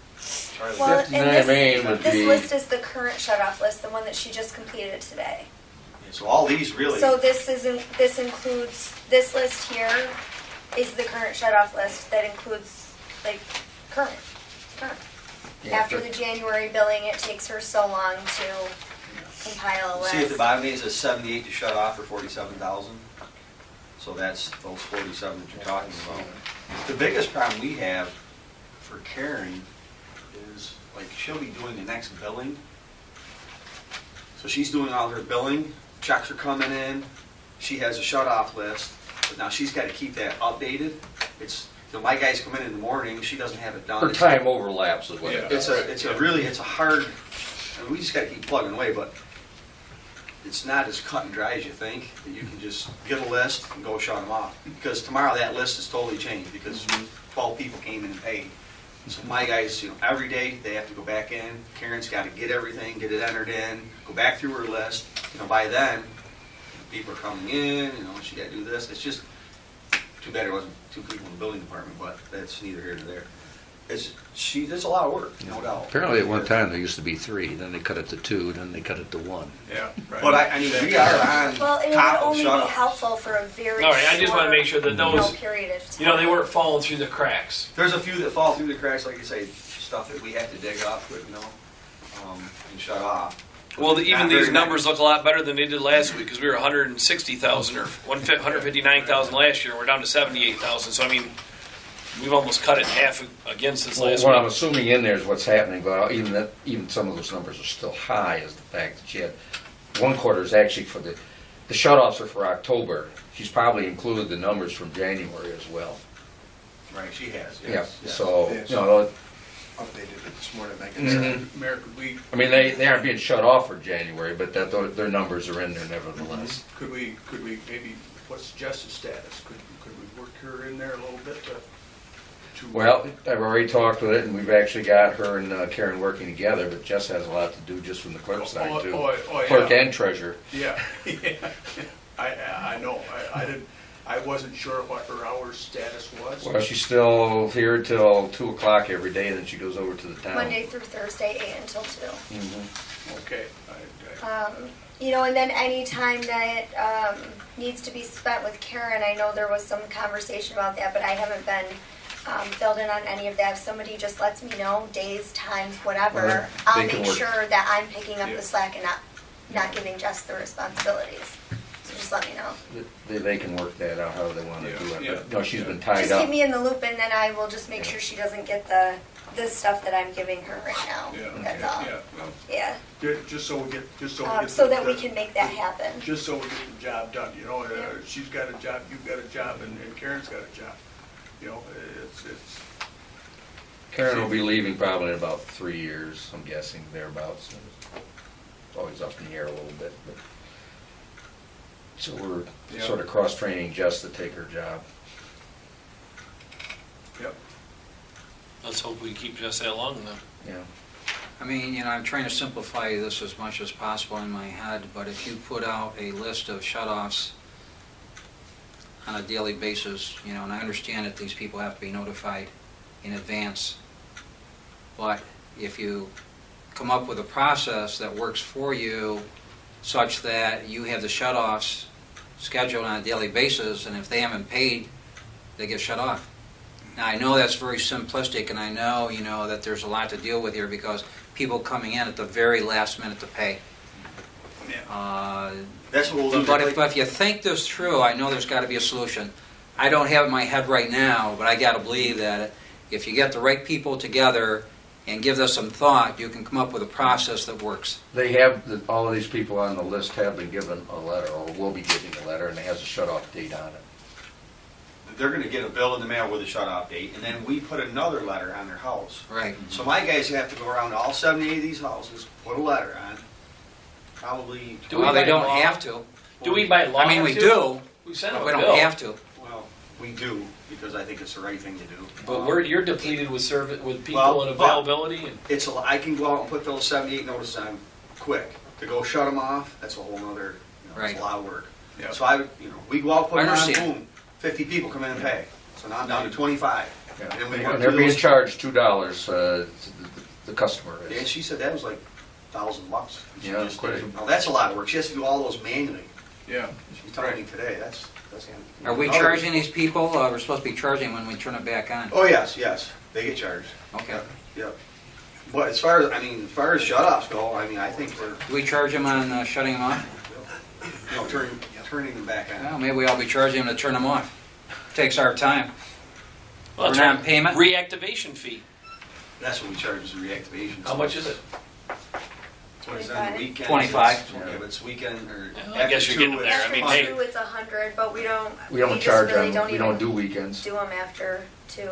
Charlie. Well, 59 and Main would this be- list is the current shut-off list, the one that she just completed today. Yeah, so all these really. So this includes, this list here is the current shut-off list that includes, like, current. Yeah, After the January billing, it takes her so long to compile a list. See at the bottom, it says 78 to shut off for 47,000. So that's those 47 that you're talking about. The biggest problem we have for Karen is, like, she'll be doing the next billing. So she's doing all her billing, checks are coming in, she has a shut-off list, but now she's got to keep that updated. It's, you know, my guys come in the morning, she doesn't have it done. Her time overlaps is what it It's does. it's a hard, I mean, we just gotta keep plugging away, but it's not as cut and dry as you think, that you can just get a list and go shut them off. Because tomorrow that list is totally changed, because 12 people came in and paid. So my guys, you know, every day they have to go back in, Karen's gotta get everything, get it entered in, go back through her list. You know, by then, people are coming in, you know, she gotta do this, it's just, too bad it wasn't 2 people in the building department, but that's neither here nor there. It's a lot of work, no doubt. Apparently at one time there used to be 3, then they cut it to 2, then they cut it to 1. Yeah, right. But I mean, we are on Well, it would top of only be shut-offs. helpful for a very All right, I just want to short, make sure that you know, those, period of time. you know, they weren't falling through the cracks. There's a few that fall through the cracks, like you say, stuff that we have to dig up, but, you know. and shut off. Well, even Not these very numbers look a lot better than they did last week, because we were 160,000 or 159,000 last year, and we're down to 78,000. So I mean, we've almost cut it in half again since Well, last what I'm week. assuming in there is what's happening, but even some of those numbers are still high, is the fact that you had, one quarter is actually for the shut-offs are for October. She's probably included the numbers from January as well. Right, she has, Yeah, yes. yes. so, Yes. you know, Updated it this morning, I Mhm. can Mayor, could we, I mean, they aren't being shut off for January, but their numbers are in there nevertheless. could we maybe, what's Jess's status? Could we work her in there a little bit to? Well, I've already talked with it, and we've actually got her and Karen working together, but Jess has a lot to do just from the clerk side too. Oh, Clerk yeah. and treasurer. Yeah, yeah. I know, I wasn't sure what her hours status was. Well, she's still here till 2 o'clock every day, and then she goes over to the town. Monday through Thursday, 8 until 2. Mhm. Okay. You know, and then any time that needs to be spent with Karen, I know there was some conversation about that, but I haven't been filled in on any of that. If somebody just lets me know, days, times, whatever, Well, I'll they can make work. sure that I'm picking up Yeah. the slack and not giving Jess the responsibilities. So just let me know. They can work that out how they want to Yeah, do it. yeah, But, no, she's yeah. been tied Just up. keep me in the loop, and then I will just make sure she doesn't get the stuff that I'm giving her right now. Yeah, That's all. yeah, well, Yeah. just so we get, So that we can make that happen. just so we get the job done, you know, Yeah. she's got a job, you've got a job, and Karen's got a job. You know, it's, Karen will be leaving probably in about 3 years, I'm guessing, thereabouts. It's always up in the air a little bit, but. So we're Yeah. sort of cross-training Jess to take her job. yep. Let's hope we keep Jess that long then. Yeah. I mean, you know, I'm trying to simplify this as much as possible in my head, but if you put out a list of shut-offs on a daily basis, you know, and I understand that these people have to be notified in advance, but if you come up with a process that works for you such that you have the shut-offs scheduled on a daily basis, and if they haven't paid, they get shut off. Now, I know that's very simplistic, and I know, you know, that there's a lot to deal with here because people coming in at the very last minute to pay. That's what we'll do. But if you think this through, I know there's got to be a solution. I don't have it in my head right now, but I got to believe that if you get the right people together and give this some thought, you can come up with a process that works. They have, all of these people on the list have been given a letter, or will be getting a letter, and it has a shut-off date on it. They're gonna get a bill in the mail with a shut-off date, and then we put another letter on their house. Right. So my guys have to go around to all 78 of these houses, put a letter on, probably, Do we Well, they by don't law- have to. Do we by law? I mean, we have to? do, We send but them we a don't bill. have to. well, we do, because I think it's the right thing to do. But you're depleted with service, with people Well, and but- availability and. I can go out and put those 78 notices on quick. To go shut them off, that's a whole nother, it's Right. a lot of work. Yeah. So we go out, put I them on, understand. boom, 50 people come in and pay. So now I'm down to 25. Yeah. And then we work And they're through being those- charged $2, the customer And is. she said that was like $1,000. She Yeah, just quite did a- it. Now, that's a lot of work. She has to do all those manually. Yeah. She told me today, that's. Are we charging these people? We're supposed to be charging when we turn it back on. Oh, yes, they get charged. Okay. Yep. But as far as shut-offs go, I think we're, Do we charge them on shutting them off? turning them back on. Well, maybe we ought to be charging them to turn them off. Takes our time. Well, We're it's not a payment? Reactivation fee. That's what we charge is reactivation. How much is it? What is it on the weekends? 25. Yeah, if it's weekend or. Well, I guess after you're getting two, there. it's I mean, After hey. 2, it's 100, but we don't. We don't just charge really them, we don't even do weekends. do them after 2,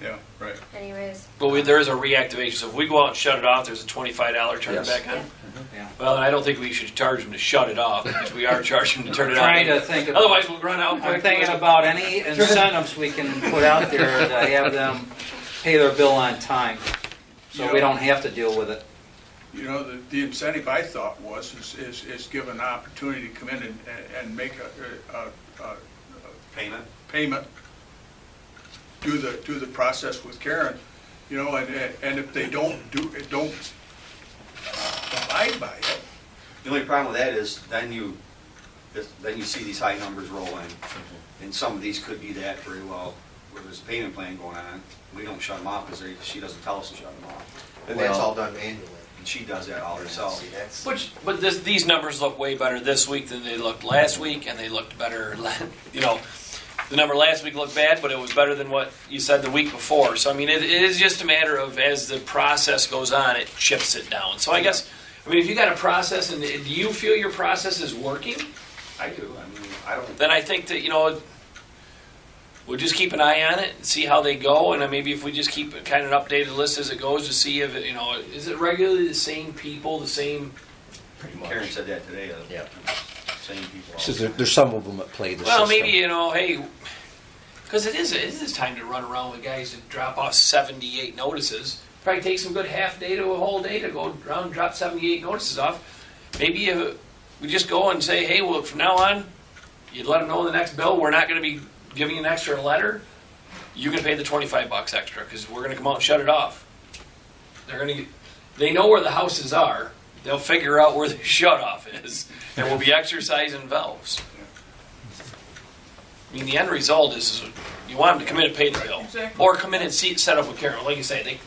Yeah, right. anyways. But there is a reactivation. So if we go out and shut it off, there's a $25 turn it Yes. back on. Yeah. Yeah. Well, and I don't think we should charge them to shut it off because we are charging them to turn it on. Trying to think of. Otherwise, we'll run out. I'm thinking about any incentives we can put out there to have them pay their bill on time, so we don't have to deal with it. You know, the incentive I thought was, is give an opportunity to come in and make a Payment. payment, do the process with Karen, you know, and if they don't abide by it, The only problem with that is then you see these high numbers rolling. And some of these could be that very well, where there's a payment plan going on. We don't shut them off because she doesn't tell us to shut them off. And that's Well- all done manually. And she does that all herself. See, that's, But these numbers look way better this week than they looked last week, and they looked better, you know, the number last week looked bad, but it was better than what you said the week before. So, I mean, it is just a matter of, as the process goes on, it chips it down. So I guess, I mean, if you got a process, and do you feel your process is working? I do, I mean, I don't, Then I think that, you know, we'll just keep an eye on it and see how they go, and then maybe if we just keep kind of an updated list as it goes to see if, it, you know, is it regularly the same people, the same... Pretty much. Karen said that today, Yeah. same people. all Says the there's some of them that play the Well, system. maybe, you know, hey, because it is time to run around with guys that drop off 78 notices. Probably takes them a good half day to a whole day to go around and drop 78 notices off. Maybe we just go and say, hey, well, from now on, you'd let them know in the next bill, we're not going to be giving you an extra letter. You can pay the $25 extra because we're going to come out and shut it off. They know where the houses are. They'll figure out where the shut off is, and we'll be exercising valves. I mean, the end result is you want them to come in and pay the bill, Exactly. or come in and set up with Karen. Like you say,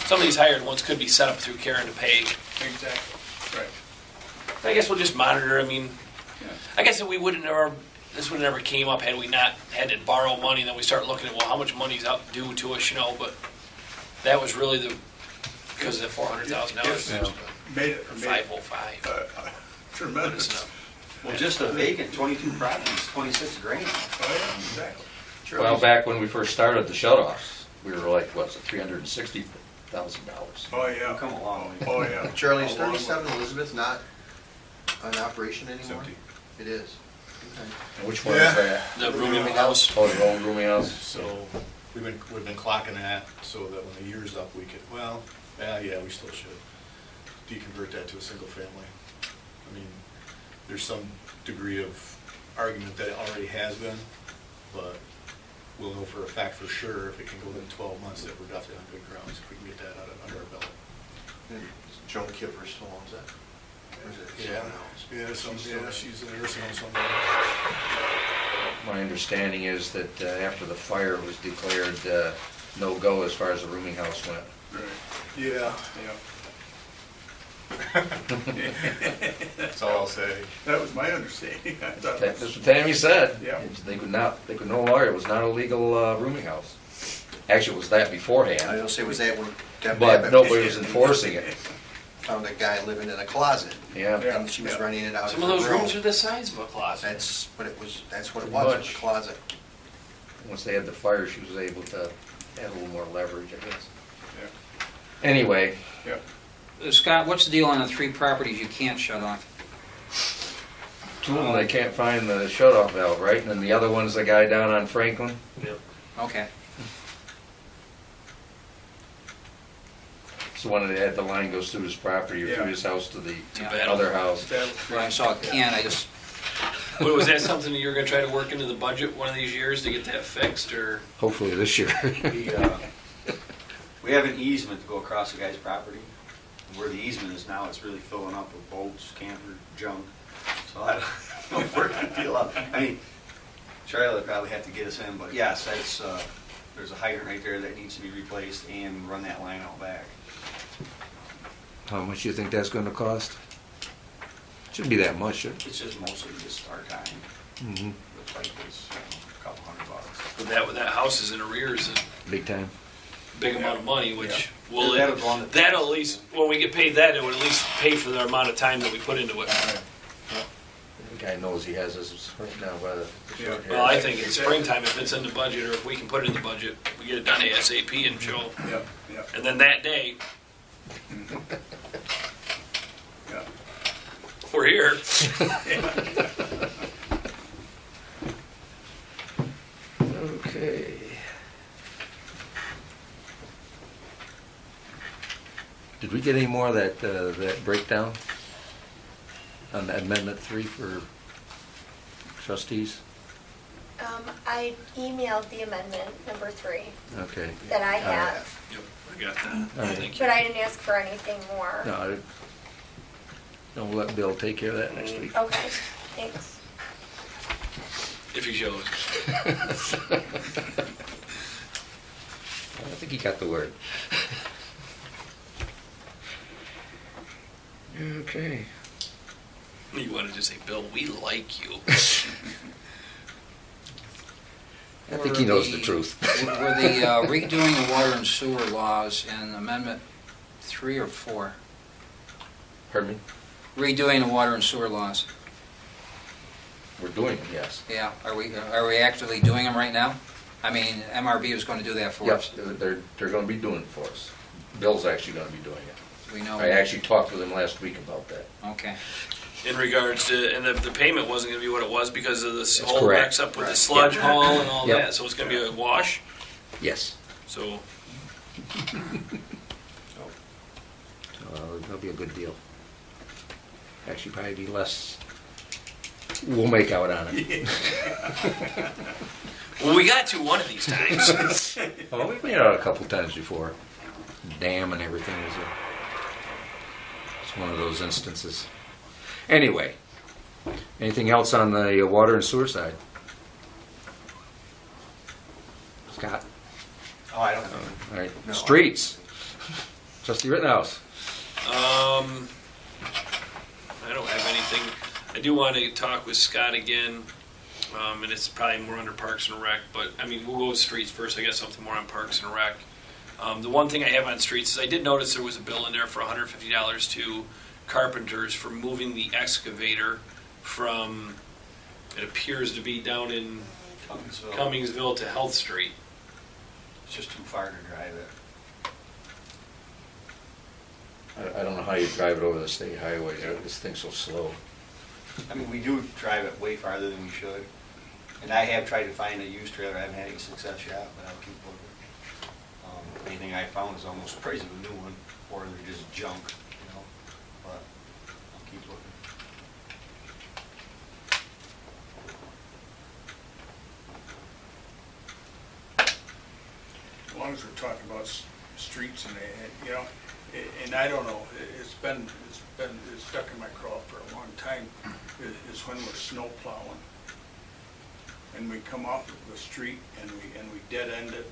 some of these hired ones could be set up through Karen to pay. Exactly, right. I guess we'll just monitor. I mean, Yeah. I guess that this would have never came up had we not had to borrow money. Then we start looking at, well, how much money's up due to us, you know. But that was really because of the $400,000. Made it 505. tremendous. Well, just a vacant 22 properties, 26 grand. Oh, yeah, exactly. Well, back when we first started the shut-offs, we were like, what's it, $360,000. Oh, yeah. We've come a long way. Oh, yeah. Charlie, is A long way. 37 Elizabeth not in operation It's anymore? empty. It is. Okay. And which one Yeah. is that? The rooming house. Oh, the old rooming house? So we've been clocking that so that when the year's up, we could, well, yeah, we still should deconvert that to a single family. I mean, there's some degree of argument that it already has been, but we'll know for a fact for sure if it can go within 12 months that we're definitely on good grounds if we can get that under our belt. And Joan Kipper still owns that? Or is it someone else? Yeah, she's in a nursing home somewhere. My understanding is that after the fire was declared no-go as far as the rooming house went. Right. Yeah, Yeah. that's all I'll say. That was my understanding. I thought it That's was- what Tammy said. Yeah. They could no longer, it was not a legal rooming house. Actually, it was that I beforehand, don't say was that when Deb but Babbitt nobody was enforcing it. found a guy living in a closet, Yeah. Yeah. and she was renting it out as Some a of those room. rooms are the size of a closet. That's what it was, that's what it Pretty was, much. a closet. Once they had the fire, she was able to have a little more leverage, I guess. Yeah. Anyway, Yeah. Scott, what's the deal on the 3 properties you can't shut off? two of them, they can't find the shut-off valve, right? And then the other one's the guy down on Franklin. Okay. It's the one that had the line goes through his property or Yeah. through his house to the bad. other house. When I saw can, I just, Well, was that something that you were going to try to work into the budget one of these years to get that fixed, or? Hopefully this year. We have an easement to go across the guy's property. Where the easement is now, it's really filling up with boats, camper, junk. So I don't know if we're gonna fill up. I mean, Charlie will probably have to get us in, but yes, that's, there's a hydrant right there that needs to be replaced and run that line out back. How much do you think that's gonna cost? Shouldn't be that much, should it? It's just mostly just our time. Mm-hmm. The pipe is a couple $100. But that house is in arrears, a Big time. big amount of money, which Yeah. will That'll go on the- that'll at least when we get paid that, it would at least pay for the amount of time that we put into it. The guy knows he has this right now by the short hair. Well, I think in springtime, if it's in the budget, or if we can put it in the budget, we get it done ASAP and show. Yep, yep, And then that day, yeah. we're here. Okay. Did we get any more of that breakdown on Amendment 3 for trustees? I emailed the amendment number 3 Okay. that I have, Yep, I got that. All right. Thank you. but I didn't ask for anything more. No, we'll let Bill take care of that next week. Okay, thanks. If he shows. I think he got the word. Okay. You want to just say, Bill, we like you. I think he knows the truth. Were the redoing the water and sewer laws in Amendment 3 or 4? Pardon me? Redoing the water and sewer laws. We're doing it, yes. Yeah, are we actually doing them right now? I mean, MRB was going to do that for Yep, us. they're gonna be doing it for us. Bill's actually gonna be doing it. We know. I actually talked with him last week about that. Okay. In regards to, and the payment wasn't going to be what it was because of this That's whole correct. mix up with the Right. sludge Yep. haul and all Yep. that. So it's going to be a wash. Yes. So That'll be a good deal. Actually, probably be less. We'll make out on it. well, we got to one of these times. Well, we've made out a couple times before. Dam and everything is it's one of those instances. Anyway, anything else on the water and sewer side? Scott? Oh, I don't know. All right. No. Streets. Trustee Rittenhouse. I don't have anything. I do want to talk with Scott again, and it's probably more under Parks and Rec, but I mean, we'll go with streets first. I got something more on Parks and Rec. The one thing I have on streets is I did notice there was a bill in there for $150 to carpenters for moving the excavator from, it appears to be down in Cummingsville to Health Street. It's just too far to drive it. I don't know how you drive it over the state highway. This thing's so slow. I mean, we do drive it way farther than we should. And I have tried to find a used trailer. I haven't had any success yet, but I'll keep looking. Anything I found is almost the price of a new one, or they're just junk, you know. But I'll keep looking. As long as we're talking about streets and, you know, and I don't know, it's stuck in my craw for a long time, is when we're snow plowing. And we come off of the street and we dead end it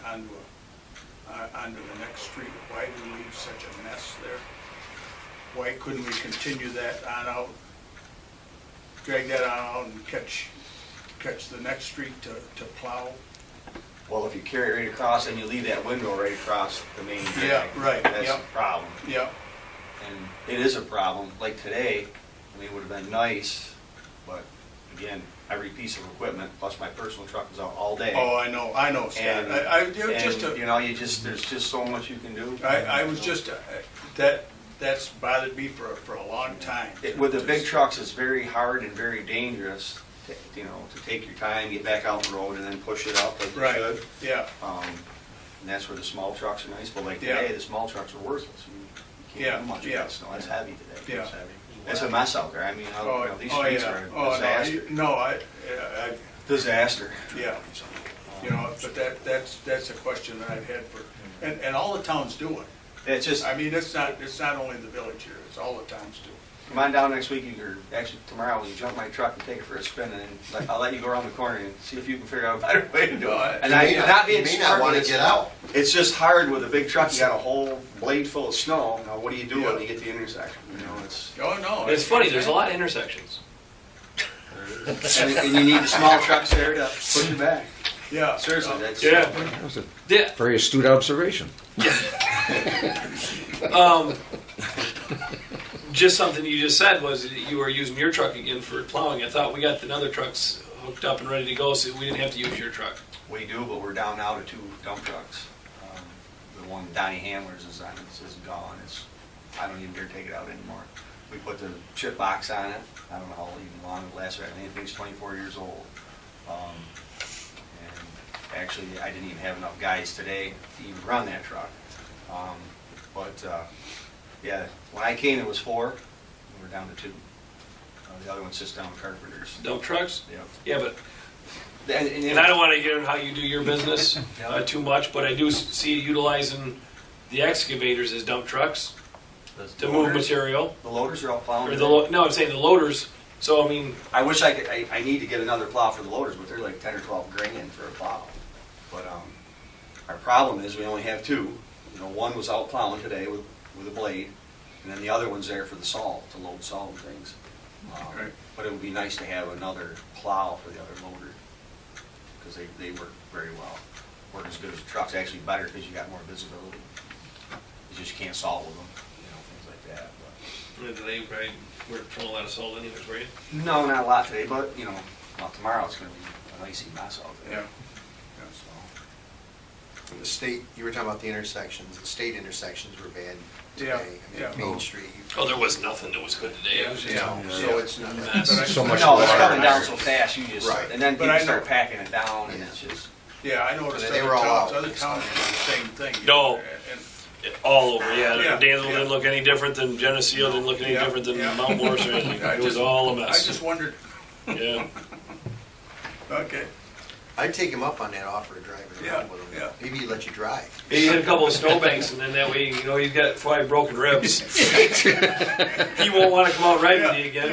onto the next street. Why do we leave such a mess there? Why couldn't we continue that on out, drag that on out and catch the next street to plow? Well, if you carry it right across and you leave that window right across the main drag. Yeah, right, That's yep. the problem. Yeah, And it is a problem. Like today, I mean, it would have been nice, but again, every piece of equipment, plus my personal truck was out all day. oh, I know, Scott. And, you know, there's just so much you can do. I was just, that's bothered me for a long time. With the big trucks, it's very hard and very dangerous, to take your time, get back out the road, and then push it up like you Right, should. yeah, And that's where the small trucks are nice, but like Yeah. today, the small trucks are worthless. You Yeah, can't do much with yeah. that snow. It's heavy today. Yeah. It's heavy. It's a mess out there. I mean, these streets are a disaster. Disaster. yeah, you know, but that's a question that I've had for, and all the towns do it. It's just, I mean, it's not only the village here, it's all the towns do. come on down next week, or actually tomorrow, you jump my truck and take it for a spin, and I'll let you go around the corner and see if you can figure out a better way to do it. And You may not want to smart, get out. it's just hard with a big truck, you got a whole blade full of snow, now what do you do when Yeah. you get to the intersection, you know, it's, Oh, no. It's funny, there's a lot of intersections. and you need the small trucks there to push it back. Yeah. Seriously, that's. That was a Yeah. very astute observation. Just something you just said was that you were using your truck again for plowing. I thought we got the other trucks hooked up and ready to go, so we didn't have to use your truck. We do, but we're down now to 2 dump trucks. The one Donnie Handler's is on, is gone, I don't even dare take it out anymore. We put the chip box on it, I don't know how even long it lasts, I think it's 24 years old. And actually, I didn't even have enough guys today to even run that truck. Yeah, when I came, it was 4, and we're down to 2. The other one sits down with carpenters. Dump trucks? Yeah. Yeah, but, And and I don't want to get into how you do your business too much, but I do see you utilizing the excavators as dump trucks to move material. The loaders are all plowing. Or no, I'm saying the loaders, so I mean, I wish I could, I need to get another plow for the loaders, but they're like 10 or 12 grand for a plow. But our problem is we only have 2. One was out plowing today with a blade, And then the other one's there for the salt, to load salt and things. Right. But it would be nice to have another plow for the other loader, because they work very well. Work as good as the trucks, actually better because you got more visibility. You just can't salt with them, things like that. Today, right, we're throwing a lot of salt anyways, right? But no, not a lot today, but, well, tomorrow it's gonna be an icy mess out there. Yeah. So, And the state, you were talking about the intersections, the state intersections were bad Yeah, today. yeah. Main Street. Oh, there was nothing that was good today. It was just So it's not. mess. But I- So much No, it's water. coming down so fast, you just, Right. and then But people I know- start packing it down, and Yeah. it's just, Yeah, I noticed They were all out. other towns do the same thing. No. And- All over, yeah. Yeah, Dansville yeah. didn't look any different than Geneseo, didn't look any Yeah, different than yeah. Mount Morris or anything. I It was just- all a I mess. just wondered, Yeah. okay. I'd take him up on that offer of driving Yeah, around with him. yeah. Maybe he'd let you drive. He hit a couple of snowbanks, and then that way, he's got 5 broken ribs. He won't want to come out right with you again.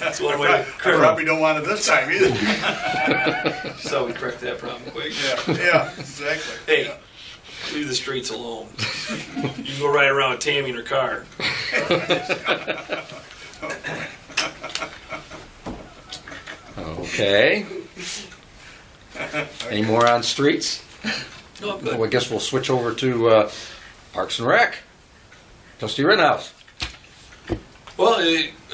That's one way to I probably don't want it this time either. So we correct that problem quick. Yeah, exactly. Hey, leave the streets alone. You can go right around with Tammy in her car. Okay. Any more on streets? No, I'm Well, I good. guess we'll switch over to Parks and Rec. Trustee Rittenhouse. Well,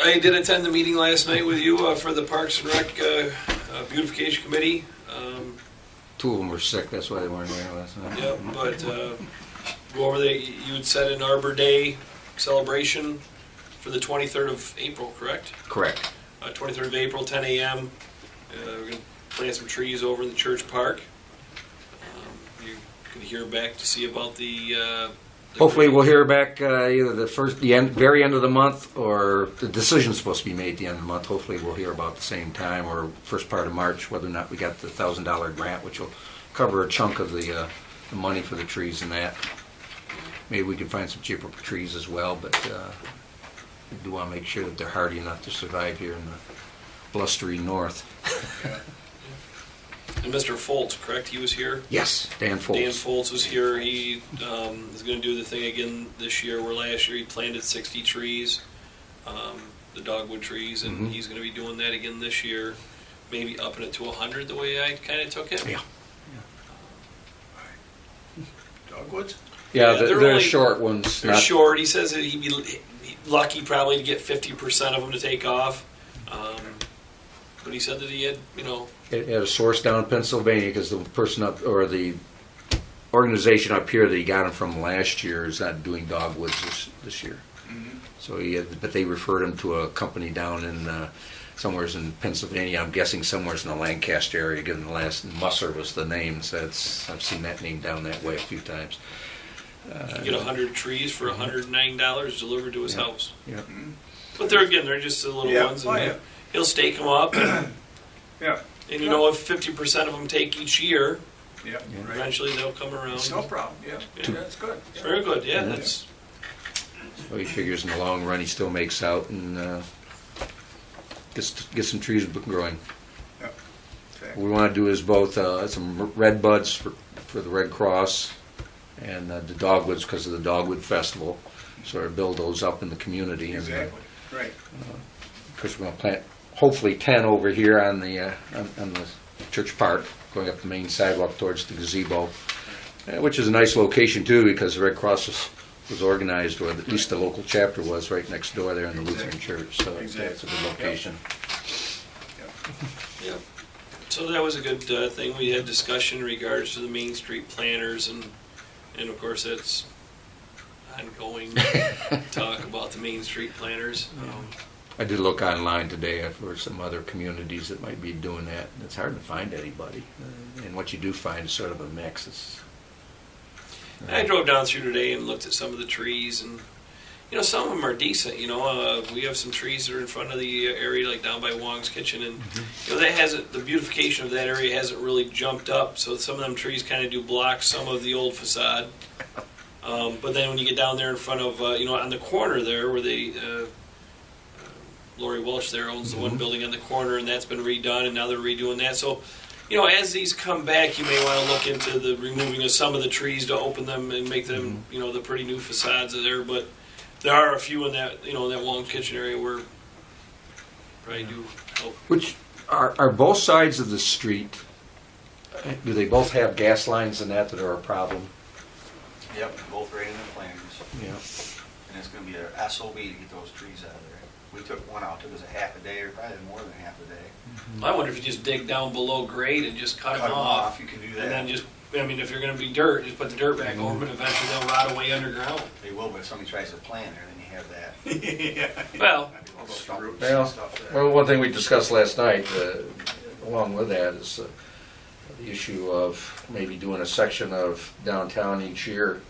I did attend the meeting last night with you for the Parks and Rec Beautification Committee. 2 of them were sick, that's why they weren't there last night. Yep, but go over there, you had set an Arbor Day celebration for the 23rd of April, correct? Correct. 23rd of April, 10 a.m. We're going to plant some trees over in the church park. You're going to hear back to see about the Hopefully, we'll hear back either very end of the month, or the decision's supposed to be made at the end of the month. Hopefully, we'll hear about the same time or first part of March whether or not we got the $1,000 grant, which will cover a chunk of the money for the trees and that. Maybe we can find some cheaper trees as well, but we do want to make sure that they're hardy enough to survive here in the blustery north. And Mr. Foltz, correct? He was here? Yes, Dan Foltz. Dan Foltz was here. He is going to do the thing again this year, where last year he planted 60 trees, the dogwood trees, and Mhm. he's going to be doing that again this year, maybe upping it to 100 the way I kind of took it. Yeah. Dogwoods? Yeah, Yeah, they're they're only- short ones. They're not- short. He says that he'd be lucky probably to get 50% of them to take off. But he said that he had, It had a source down in Pennsylvania because the person up, or the organization up here that he got him from last year is not doing dogwoods this year. So but they referred him to a company down in somewheres in Pennsylvania. I'm guessing somewheres in the Lancaster area. Given the last Musser was the name, so I've seen that name down that way a few times. you get 100 trees for $109 delivered to his Yeah. house. Yeah. But they're just the little Yeah. ones. Oh, And yeah. he'll stake them up. And, Yeah, if 50% of them take each year, yeah, right. eventually they'll come around. No problem, yeah, Yeah. that's good. It's very good, yeah. Yeah. That's So he figures in the long run he still makes out and gets some trees growing. Yeah. Okay. What we want to do is both some red buds for the Red Cross and the dogwoods because of the Dogwood Festival. Sort of build those up in the community. Exactly, right. Because we're going to plant hopefully 10 over here on the church park, going up the main sidewalk towards the gazebo, which is a nice location too because the Red Cross was organized, or at least the local chapter was, right next door there in the Lutheran Church. So that's a good location. yeah. So that was a good thing. We had discussion in regards to the Main Street planners, and of course that's ongoing talk about the Main Street planners. I did look online today for some other communities that might be doing that. It's hard to find anybody, and what you do find is sort of a mix. I drove down through today and looked at some of the trees, and some of them are decent. We have some trees that are in front of the area, like down by Wong's Kitchen, and that hasn't, the beautification of that area hasn't really jumped up. So some of them trees kind of do block some of the old facade. But then when you get down there in front of, on the corner there where they, Lori Welch there owns the one building on the corner, and that's been redone, and now they're redoing that. So, as these come back, you may want to look into the removing of some of the trees to open them and make them, the pretty new facades there. But There are a few in that, that Walton Kitchen area where probably do help. Which, are both sides of the street, do they both have gas lines in that are a problem? Yep, both right in the planters. Yeah. And it's gonna be a SOB to get those trees out of there. We took one out, took us a half a day, or probably more than half a day. I wonder if you just dig down below grade and just cut them off. You can do And then that. just, if you're gonna be dirt, just put the dirt back over, but eventually they'll rot away underground. They will, but if somebody tries to plant there, then you have that. Yeah. Well, Stump and Well, stuff there. well, one thing we discussed last night, along with that, is the issue of maybe doing a section of downtown each year,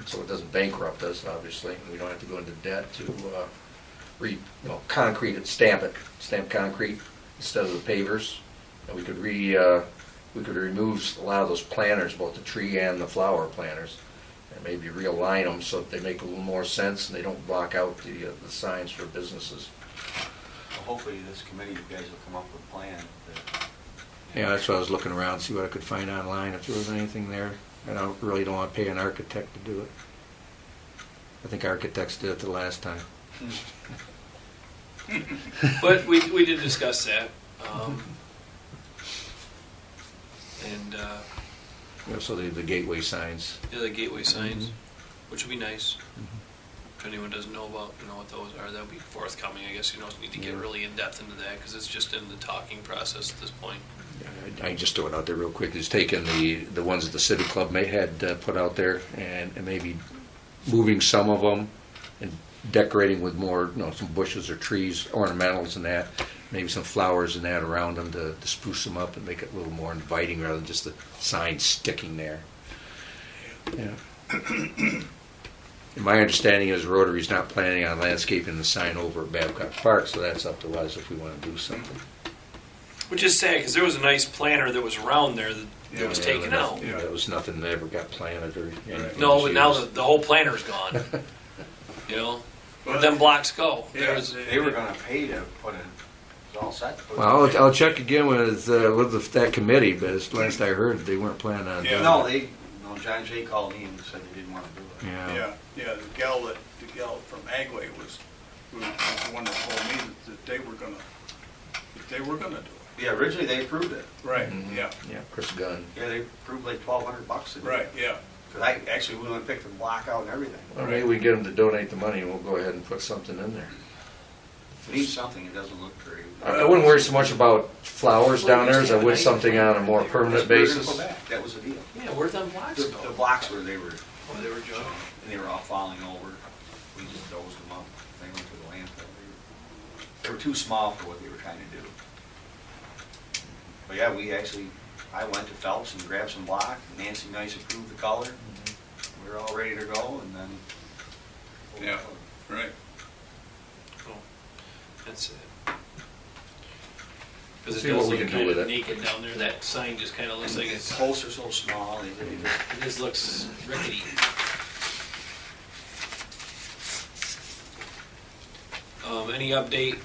so it doesn't bankrupt us, obviously. We don't have to go into debt to concrete it, stamp concrete instead of the pavers. And we could remove a lot of those planters, both the tree and the flower planters, and maybe realign them so that they make a little more sense and they don't block out the signs for businesses. Well, hopefully this committee, you guys will come up with a plan that. Yeah, that's why I was looking around, see what I could find online, if there was anything there. And I really don't want to pay an architect to do it. I think architects did it the last time. but we did discuss that. And You know, so the gateway signs. the gateway signs, which would be nice. If anyone doesn't know about, what those are, that'll be forthcoming. I guess you don't need to get really in depth into that because it's just in the talking process at this point. I just throw it out there real quick. Just taking the ones that the Civic Club had put out there and maybe moving some of them and decorating with more, some bushes or trees, ornamentals and that, maybe some flowers and that around them to spruce them up and make it a little more inviting rather than just the sign sticking there. Yeah. And my understanding is Rotary's not planning on landscaping the sign over at Babcock Park, so that's up to us if we want to do something. Which is sad because there was a nice planter that was around there that was taken out. Yeah, there was nothing that ever got planted or anything. No, but now used. the whole planter's gone. Where'd them blocks go? Yeah. They were gonna pay to put it, it's all set. to put it Well, in. I'll check again with that committee, but as last I heard, they weren't planning on doing No, it. John Jay called me and said they didn't wanna do it. Yeah. Yeah, the gal from Agway was the one that told me that they were gonna do it. Yeah, originally they approved it. Right, Mhm. yeah, Yeah, Chris Gunn. Yeah, they approved like $1,200 to do it. right, yeah. Cause actually we went and picked the block out and everything. Well, maybe we get them to donate the money and we'll go ahead and put something in there. If it needs something, it doesn't look very. I wouldn't worry so much about flowers down there as I would something on a more permanent We were gonna basis. go back. That was the deal. Yeah, where'd them blocks The go? blocks where they were, Oh, they were junk. and they were all falling over. We just dozed them up. They went to the landfill. They were too small for what they were trying to do. But yeah, I went to Phelps and grabbed some block. Nancy Nice approved the color. We were all ready to go and then. Yeah. Right. That's it. Because See it what does we look can do kind with of it. naked down there. That sign just kind of looks like The it's, posts are so small, it just looks rickety. Any update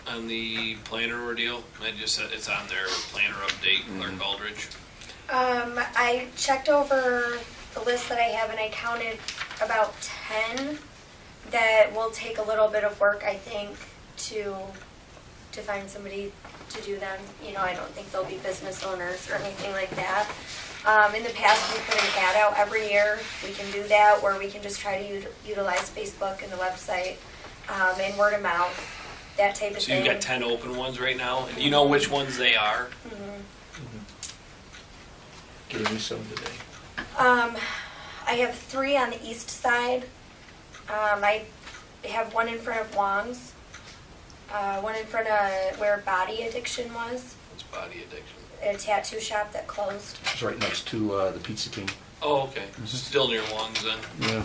on the planner ordeal? I just said it's on there, planner update, Clark Aldrich. I checked over the list that I have and I counted about 10 that will take a little bit of work, I think, to find somebody to do them. I don't think they'll be business owners or anything like that. In the past, we put an ad out every year. We can do that, or we can just try to utilize Facebook and the website and word of mouth, that type of So thing. you've got 10 open ones right now, and do you know which ones they are? Give me some today. I have 3 on the east side. I have one in front of Wong's, one in front of where Body Addiction was, It's body addiction. a tattoo shop that closed. It's right next to the Pizza King. Oh, okay. Still near Wong's then. Yeah.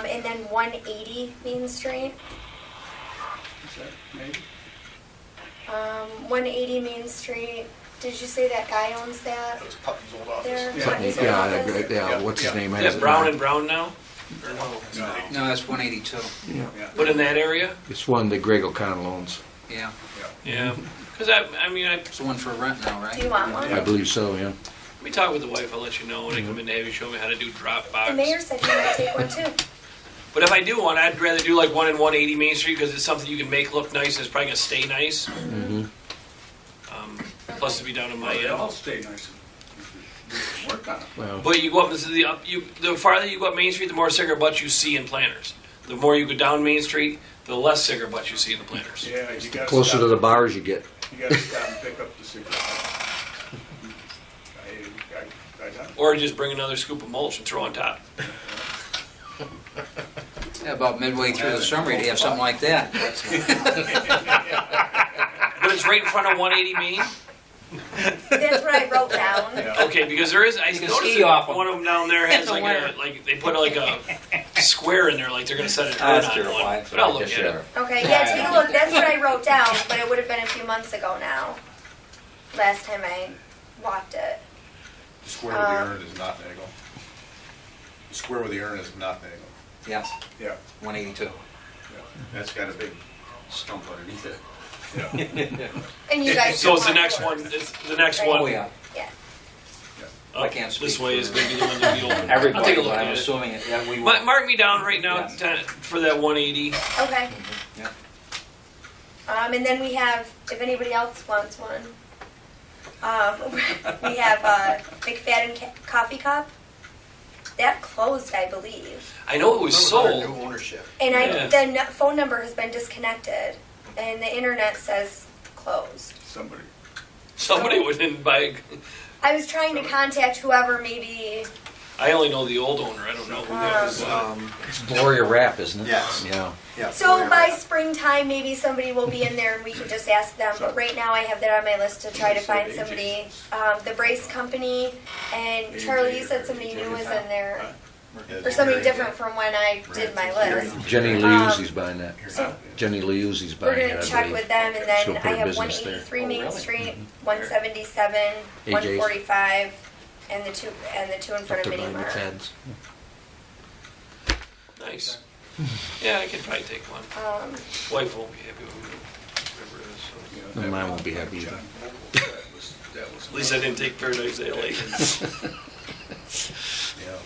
And then 180 Main Street. Is that maybe? 180 Main Street. Did you say that guy owns that? That was Putnam's old office. There? Yeah. Putney's old office? Yeah, what's his name? Is has that it Brown now. and Brown now? Or no? No. No, that's 182. Yeah. Yeah. But in that area? It's one that Greg O'Connell owns. Yeah, Yeah. Because I it's the one for rent now, right? Do you want one? I believe so, yeah. let me talk with the wife. I'll let you know when I come in to have you show me how to do The Dropbox. mayor said he might take one too. But if I do one, I'd rather do like one in 180 Main Street because it's something you can make look nice and it's probably gonna stay nice. Plus it'd be down in my They all end. stay nice. We can work on it. Well, But you go up, the farther you go up Main Street, the more cigarette butts you see in Planters. The more you go down Main Street, the less cigarette butts you see in the Planters. Yeah, you gotta closer stop. to the bars you get. You gotta stop and pick up the cigarette. I done. Or just bring another scoop of mulch and throw on top. Yeah, about midway through the summer, you'd have something like that. But it's right in front of 180 Main. That's what I wrote down. Yeah. Okay, because there is, I You can noticed ski off that 'em. one of them down there has It's a like winner. like they put like a square in there, like they're gonna set an Ah, urn that's on terrible. one. But I'll look Yes, at you it. are. Okay, yeah, take a look. That's what I wrote down, but it would have been a few months ago now. Last time I walked it. The square with the urn is not Nagel. The square with the urn is not Nagel. Yes, Yeah, 182. That's got a big stump underneath it. yeah. And you guys. So it's the want next it. one. It's the next Right. one. Oh, yeah. Yeah. Up I can't this speak way for is gonna be the one that we open. I'll Everybody, take a but look I'm at it. assuming it, yeah, we will. Mark me down right now Yes. for that 180. Okay. Yeah. And then we have, if anybody else wants one, we have McFadden Coffee Cup. That closed, I believe. I know it was sold. New ownership. And Yeah. the phone number has been disconnected, and the internet says closed. Somebody. Somebody wouldn't buy. I was trying to contact whoever maybe. I only know the old owner. I don't know who that was. It's Gloria Rapp, isn't it? Yes. Yeah. Yeah. So by springtime, maybe somebody will be in there and we can just ask them. But right now, I have that on my list to try to find somebody. The Brace Company, and Charlie, you said somebody new was in there. Or somebody different from when I did my list. Jenny Liuzzi's buying that. So Jenny Liuzzi's we're buying it, gonna I check believe. with them, and She'll then put I her have business there. 183 Main really? Street, 177, AJ's. 145, and the two in front Up of to Mini buying Mart. McFadden's. Nice. Yeah, I could probably take one. Wife won't be happy with me. Whatever it is, so. And mine won't be happy either. That was. At least I didn't take Paradise Alley. Yeah.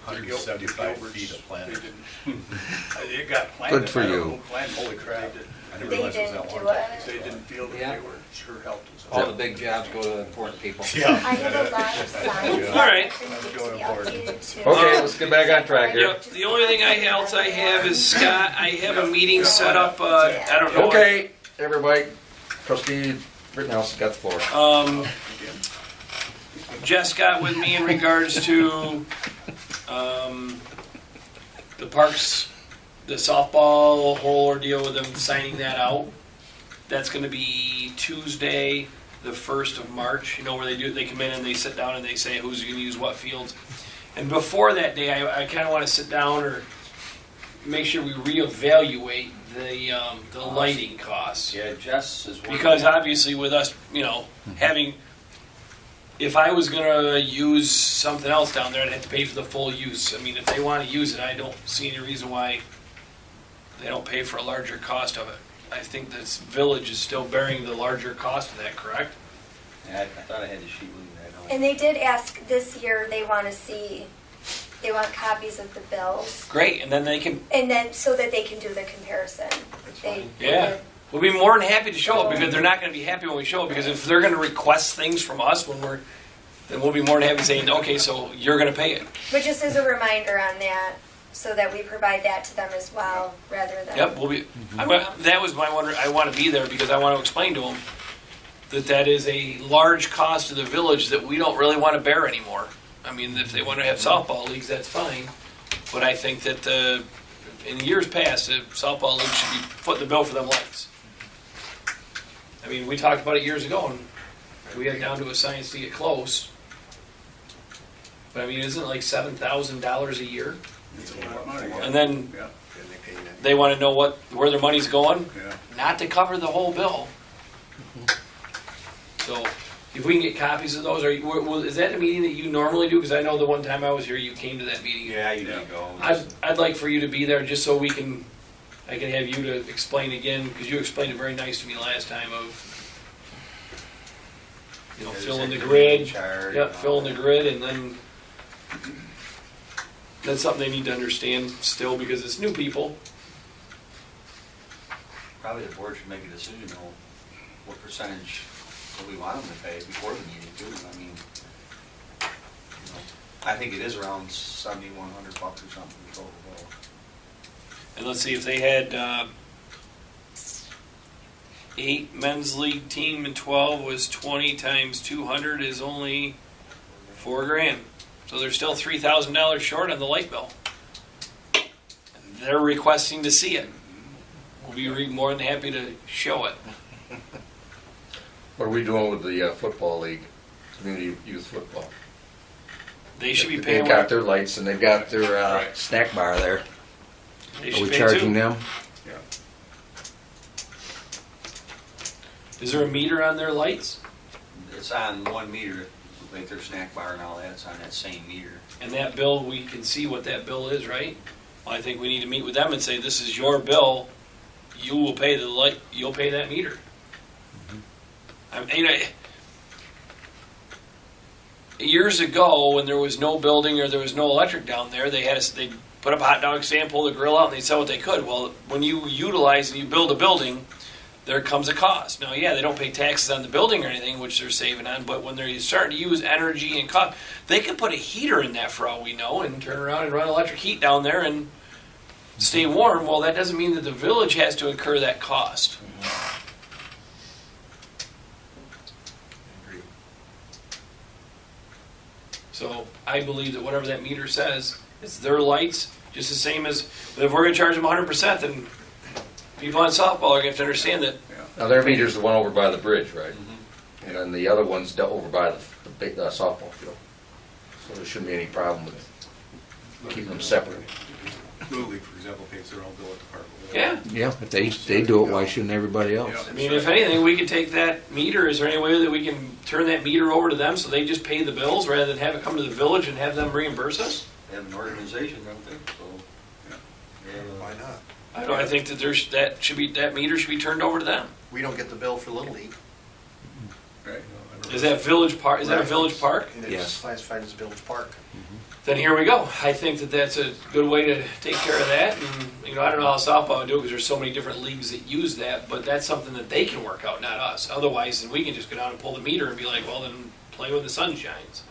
175 feet of planter. It got planted. Good for I don't you. know who planted it. Holy crap. They did. I didn't They realize it was didn't that do long. it. They didn't feel that Yeah. they were sure helped us. All the big jobs go to important people. I have a lot of signs. All right. that need to be updated too. Okay, let's get back on track here. Yep, the only thing else I have is Scott, I have a meeting set up, I don't know. Okay, everybody, trustee Rittenhouse got the floor. Jess got with me in regards to, the parks, the softball whole ordeal with them signing that out. That's gonna be Tuesday, the 1st of March, you know, where they come in and they sit down and they say who's gonna use what fields. And before that day, I kinda wanna sit down or make sure we reevaluate the lighting costs. Yeah, Jess is one. Because obviously with us, you know, having, if I was gonna use something else down there, I'd have to pay for the full use. I mean, if they wanna use it, I don't see any reason why they don't pay for a larger cost of it. I think this village is still bearing the larger cost of that, correct? Yeah, I thought I had the sheet with me. I don't. And they did ask this year, they want copies of the bills, Great, and then they can, and then, so that they can do the comparison. They yeah. did. We'll be more than happy to show it because they're not gonna be happy when we show it, because if they're gonna request things from us when then we'll be more than happy saying, okay, so you're gonna pay it. But just as a reminder on that, so that we provide that to them as well, rather than. Yep, we'll be, that was my wonder, I wanna be there because I wanna explain to them that is a large cost to the village that we don't really wanna bear anymore. I mean, if they wanna have softball leagues, that's fine, but I think that, in years past, the softball league should be footing the bill for them lights. I mean, we talked about it years ago, and we had it down to a science to get close. But I mean, isn't it like $7,000 a year? It's a lot of money. And then Yeah, And they pay that. they want to know where their money's going, yeah. not to cover the whole bill. So, if we can get copies of those, is that a meeting that you normally do? Because I know the one time I was here, you came to that meeting. Yeah, you did go. I'd like for you to be there just so I can have you to explain again, because you explained it very nice to me last time of, filling the grid. Yep, filling the grid, and then That's something they need to understand still, because it's new people. Probably the board should make a decision on what percentage that we want them to pay before the meeting too. I mean, you know, I think it is around $7,100 or something total bill. And let's see, if they had 8 men's league team and 12 was 20 times 200 is only $4,000. So they're still $3,000 short on the light bill. And they're requesting to see it. We'll be more than happy to show it. What are we doing with the football league, community youth football? They should be They've paying. got their lights and they've got their Right. snack bar there. They Are should we pay charging too. them? Yeah. Is there a meter on their lights? It's on 1 meter, like their snack bar and all that, it's on that same meter. And that bill, we can see what that bill is, right? Well, I think we need to meet with them and say, this is your bill. You will pay the light. You'll pay that meter. I mean, years ago, when there was no building or there was no electric down there, they put up a hot dog stand, pull the grill out, and they'd sell what they could. Well, when you utilize and you build a building, there comes a cost. Now, yeah, they don't pay taxes on the building or anything, which they're saving on, but when they're starting to use energy and cost, they could put a heater in that for all we know and turn around and run electric heat down there and stay warm. Well, that doesn't mean that the village has to incur that cost. So I believe that whatever that meter says, it's their lights, just the same as, if we're gonna charge them 100%, then people on softball are gonna have to understand that. Now, their meter's the one over by the bridge, right? And then the other one's over by the big softball field. So there shouldn't be any problem with keeping them separate. Little League, for example, pays their own bill at the park. Yeah. Yeah, if they do it, why shouldn't everybody else? Yeah. I mean, if anything, we could take that meter, is there any way that we can turn that meter over to them so they just pay the bills rather than have it come to the village and have them reimburse us? They have an organization, don't they? So, Why not? I think that that meter should be turned over to them. We don't get the bill for Little League. Right. Is that village park? Is that a Right. village park? And it's Yes. classified as a village park. Then here we go. I think that that's a good way to take care of that. And, I don't know how softball would do it because there's so many different leagues that use that, but that's something that they can work out, not us. Otherwise, then we can just go down and pull the meter and be like, well, then play when the sun shines.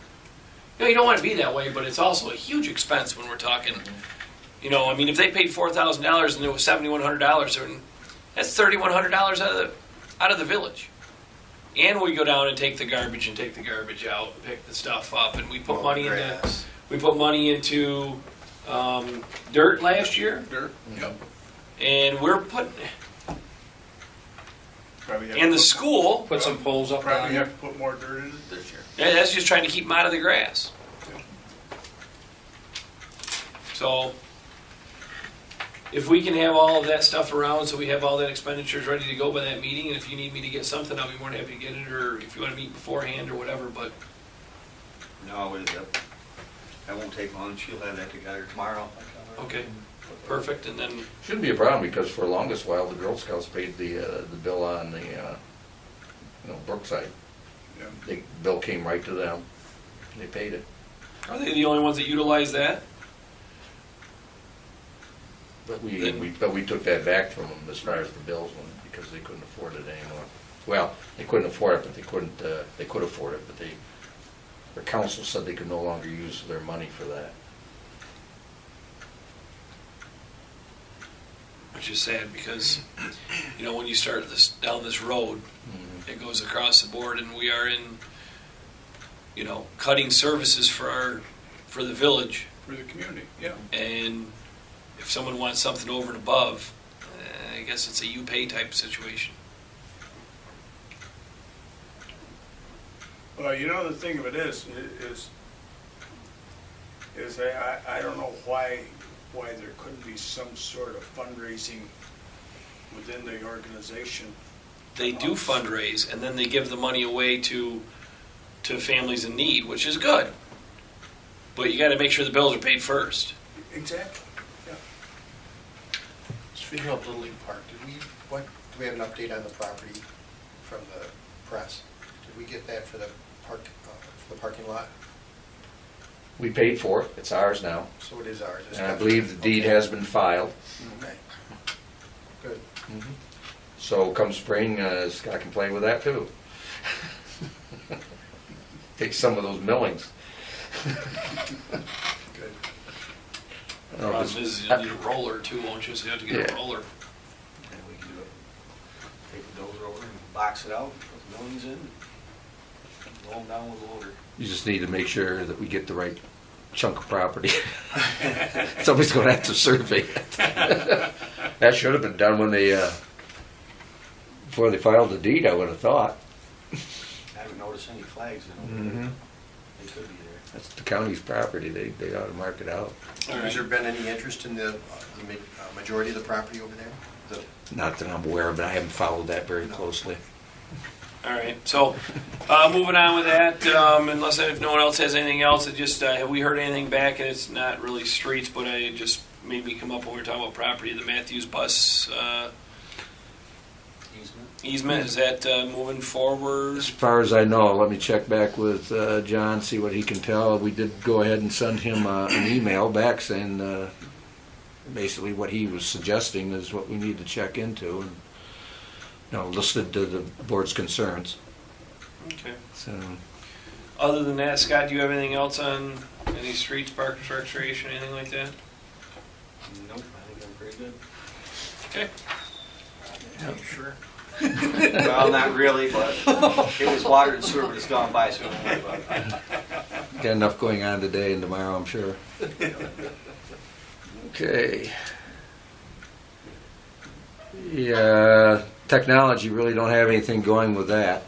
You don't want to be that way, but it's also a huge expense when we're talking, if they paid $4,000 and it was $7,100, that's $3,100 out of the village. And we go down and take the garbage and take the garbage out, and pick the stuff up, and we put money into. Grass. We put money into dirt last year, Dirt. Yep. and we're putting, Probably have and to the put- school, Put some poles up down Probably there. have to put more dirt in it this year. that's just trying to keep them out of the grass. So, if we can have all of that stuff around, so we have all that expenditures ready to go by that meeting, and if you need me to get something, I'll be more than happy to get it, or if you want to meet beforehand or whatever, but no, that won't take long. She'll have that together tomorrow. okay, perfect, and then, Shouldn't be a problem because for the longest while, the Girl Scouts paid the bill on the, Brookside. Yeah. The bill came right to them. They paid it. are they the only ones that utilize that? But we took that back from them as far as the bills went because they couldn't afford it anymore. Well, they couldn't afford it, but they could afford it, but the council said they could no longer use their money for that. Which is sad because, when you start down this road, it goes across the board, and we are in, cutting services for the village. For the community, yeah. And if someone wants something over and above, I guess it's a you pay type of situation. Well, the thing of it is I don't know why there couldn't be some sort of fundraising within the organization. They do fundraise, and then they give the money away to families in need, which is good. But you got to make sure the bills are paid first. Exactly, yeah. Speaking of Little League Park, do we have an update on the property from the press? Did we get that for the park, for the parking lot? We paid for it, it's ours now, So it is ours. It's and I got- believe the deed has been filed. Okay. Good. So come spring, Scott can play with that too. Take some of those millings. Good. I don't know if Problem it's- is, you'll need a roller too, won't you? So you have to get a Yeah. roller. And we can do it. Take the dozer over and box it out, put the millings in, and roll them down with the loader. You just need to make sure that we get the right chunk of property. Somebody's gonna have to survey it. That should have been done when they, before they filed the deed, I would have thought. I haven't noticed any flags in over Mhm. there. They could be there. That's the county's property, they ought to mark it out. All Has right. there been any interest in the majority of the property over there? Not that I'm aware of, but I haven't followed that very closely. All right, so, moving on with that, unless if no one else has anything else, it just, have we heard anything back? And it's not really streets, but I just made me come up when we were talking about property, the Matthews bus, easement, is that, moving forward? As far as I know, let me check back with John, see what he can tell. We did go ahead and send him an email back saying basically what he was suggesting is what we need to check into, and listed to the board's concerns. Okay. So Other than that, Scott, do you have anything else on any streets, parks, recreation, anything like that? Nope, I think I'm pretty good. Okay. Sure. Well, not really, but it was water and sewer, but it's gone by, so don't worry about it. got enough going on today and tomorrow, I'm sure. Okay. Yeah, technology, really don't have anything going with that.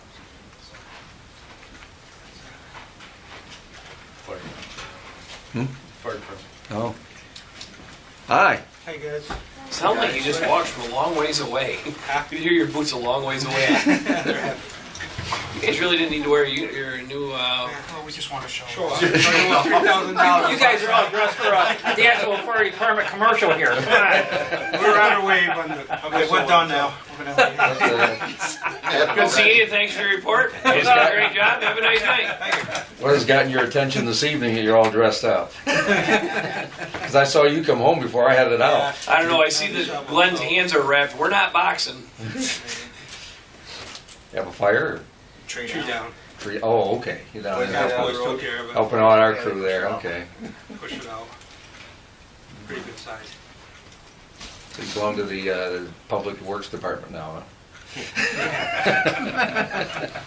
Hmm? Fire department. Oh. Hi. Hey, guys. Sound like you just walked from a long ways away. You hear your boots a long ways away. You guys really didn't need to wear your new, We just want to show. You guys are all dressed for a D'Angelo Fire Department commercial here. Come on. We're on our way, but we're done now. We're gonna leave. good seeing you, thanks for your report. You guys did a great job, have a nice night. What has gotten your attention this evening that you're all dressed up? Because I saw you come home before I had it out. I don't know, I see that Glenn's hands are wrapped, we're not boxing. You have a fire? Tree down. Oh, okay. You're down Boys there. took care of it. Helping out our crew there, okay. Push it out. Pretty good size. So you belong to the Public Works Department now, huh?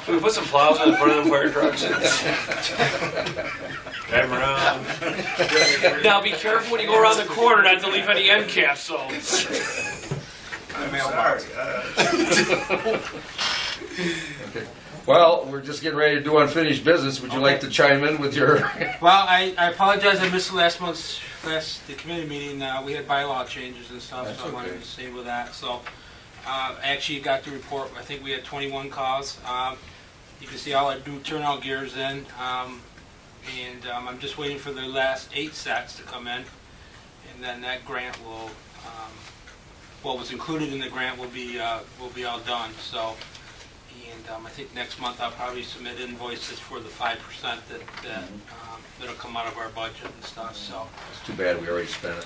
Can we put some plows in front of the fire trucks? Drive 'em around. Now be careful when you go around the corner not to leave any end caps, so. Okay. Well, we're just getting ready to do unfinished business. Would you like to chime in with your... Well, I apologize, I missed last month's, the committee meeting, we had bylaw changes and stuff, That's so I wanted okay. to stay with that, so. Actually got the report, I think we had 21 calls. You can see all our new turnout gears in, and I'm just waiting for the last 8 sets to come in, and then that grant will, what was included in the grant will be all done, so. And I think next month I'll probably submit invoices for the 5% that'll come out of our budget and stuff, so. It's too bad we already spent it.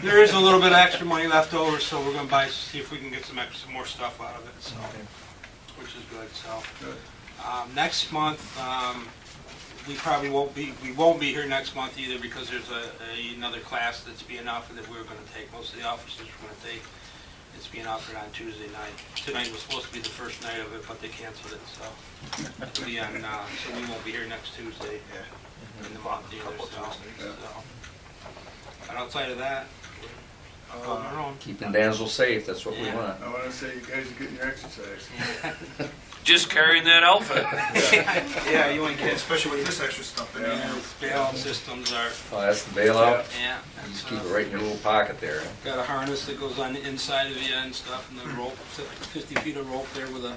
There is a little bit of extra money left over, so we're gonna see if we can get some more stuff out of it, so, which is good, so. Next month, we probably won't be here next month either, because there's another class that's being offered that we're gonna take, most of the officers are gonna take. It's being offered on Tuesday night. Tonight was supposed to be the first night of it, but they canceled it, so. It'll be on, so we won't be here next Tuesday in the month either, so. But outside of that, we're on our own. Keeping Danzel safe, that's what we Yeah. want. I want to say you guys are getting your exercise. Just carrying that outfit. Yeah, you want to get, especially with this extra stuff in there. Bailout systems are, Oh, that's the bailout? yeah. You just that's, keep it right in your little pocket there. Got a harness that goes on the inside of you and stuff, and the rope, 50 feet of rope there with a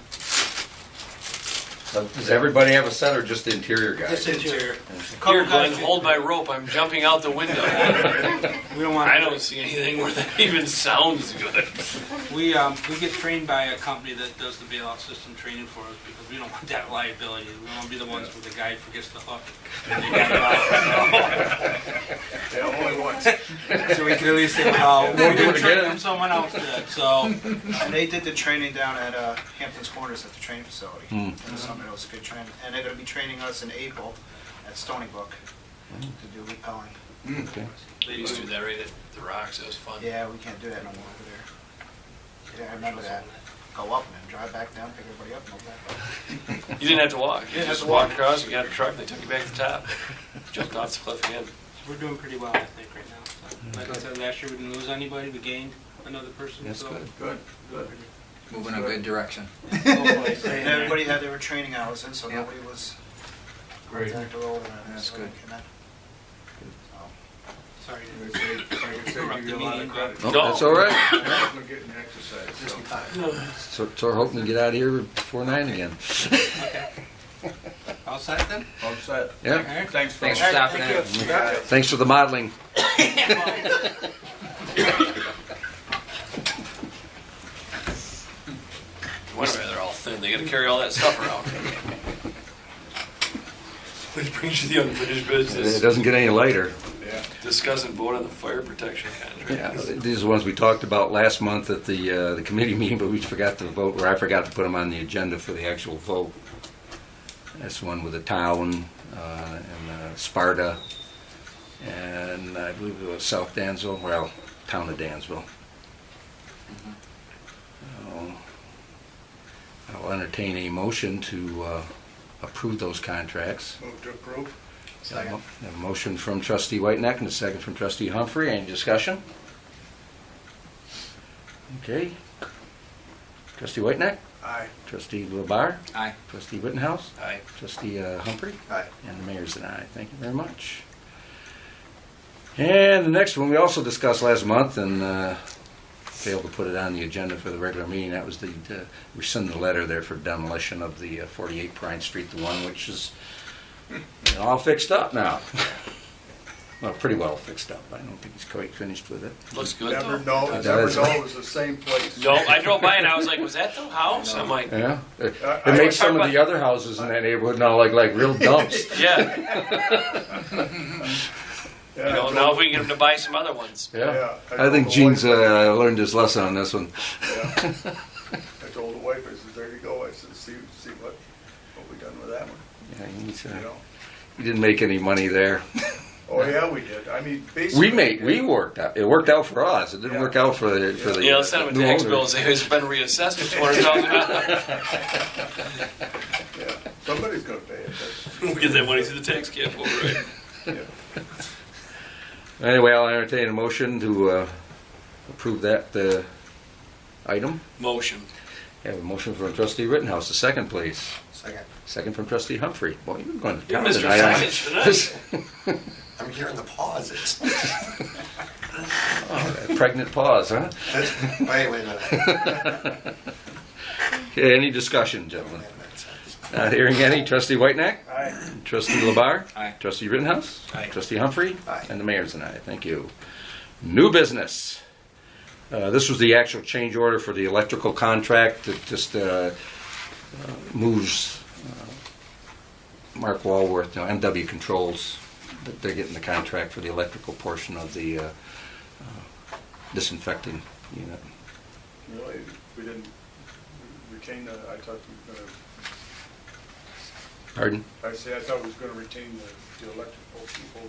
Does everybody have a set or just the interior guys? Just interior. Here, Glenn, hold my rope. I'm jumping out the window. We don't want. I don't see anything where that even sounds good. We get trained by a company that does the bailout system training for us because we don't want that liability. We don't want to be the ones where the guy forgets the hook. And they got it out. Yeah, only once. So we can at least say, well, We'll we do it didn't train again. them, someone else did. So And they did the training down at Hampton's Corners at the training facility. Hmm. It was something that was a good training. And they're going to be training us in April at Stony Brook to do repelling. Okay. They used to do that right at the Rocks. It was fun. Yeah, we can't do that no more over there. Yeah, I remember that. Go up and then drive back down, pick everybody up and go back up. You didn't have to walk. You Didn't have just to walk. walked across. You got a truck. They took you back to the top. Jumped off the cliff again. we're doing pretty well, I think, right now. So, like I said, last year we didn't lose anybody. We gained another person. That's so good. Good. Moving in a good direction. hopefully stay in And there. everybody had their training hours in, so Yeah. nobody was Great. contacted over. That's good. Sorry. Like I say, you get a lot of credit. Oh, No. that's all right. I'm getting exercise, so. So we're hoping to get out of here before 9 again. Okay. All set then? All set. Yeah. All right. Thanks, Thanks folks. for stopping in. Yeah. Thanks for the modeling. Wonder why they're all thin. They got to carry all that stuff around. Which brings you the unfinished It business. doesn't get any lighter. Yeah. Discuss and vote on the fire protection Yeah, contract. these are the ones we talked about last month at the committee meeting, but we forgot to vote, or I forgot to put them on the agenda for the actual vote. That's one with the town and Sparta, and I believe it was South Dansville, well, town of Dansville. I'll entertain a motion to approve those contracts. Move to approve. A motion from trustee Whiteneck and a second from trustee Humphrey. Any discussion? Okay. Trustee Whiteneck, Aye. trustee LeBar, Aye. trustee Rittenhouse, Aye. trustee Humphrey, Aye. and the mayor's an aye. Thank you very much. And the next one we also discussed last month and failed to put it on the agenda for the regular meeting. That was the rescind the letter there for demolition of the 48 Pine Street, the one which is all fixed up now. Well, pretty well fixed up. I don't think he's quite finished with it. Looks good Never though. know, It never does. know it was the same place. No, I drove by and I was like, was that the house? I'm like, Yeah, it I makes some talk of the other houses in that neighborhood now like real dumps. yeah. Yeah, You know, now if we can get them to buy some other ones. Yeah, I told think the Gene's wife- learned his lesson on this one. Yeah. I told the wife, I said, there you go. I said, see what we done with that one, Yeah, he's, you know? he didn't make any money there. Oh, yeah, we did. I mean, basically. We worked out. It worked out for us. It didn't Yeah. work out for the Yeah, let's send them a new tax owner. bill and say it's been reassessed for $200,000. Yeah, somebody's gonna pay it. We'll get that money through the tax cap override. Yeah. Anyway, I'll entertain a motion to approve that item. Motion. Have a motion from trustee Rittenhouse. A second, please. Second. Second from trustee Humphrey. Boy, you're going to You're town Mr. tonight. Science tonight. I'm hearing the pauses. Oh, that pregnant pause, huh? Wait a minute. Okay, any discussion, gentlemen? Not hearing any. Trustee Whiteneck? Aye. Trustee LeBar? Aye. Trustee Rittenhouse? Aye. Trustee Humphrey? Aye. And the mayor's an aye. Thank you. New business. This was the actual change order for the electrical contract that just moves Mark Walworth, MW Controls, that they're getting the contract for the electrical portion of the disinfecting unit. Really, we didn't retain the, I thought we were gonna, Pardon? I thought we was gonna retain the electrical people.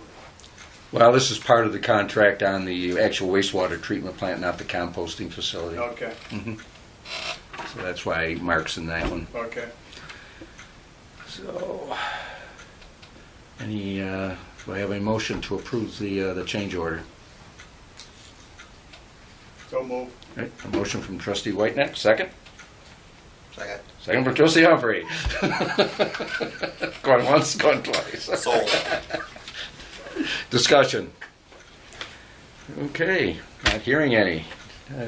Well, this is part of the contract on the actual wastewater treatment plant, not the composting facility. Okay, So that's why Mark's in that one. okay. So, do I have a motion to approve the change order? So move. Right, a motion from trustee Whiteneck, second? Second. Second from trustee Humphrey. Going once, going twice. Sold. Discussion. Okay, not hearing any.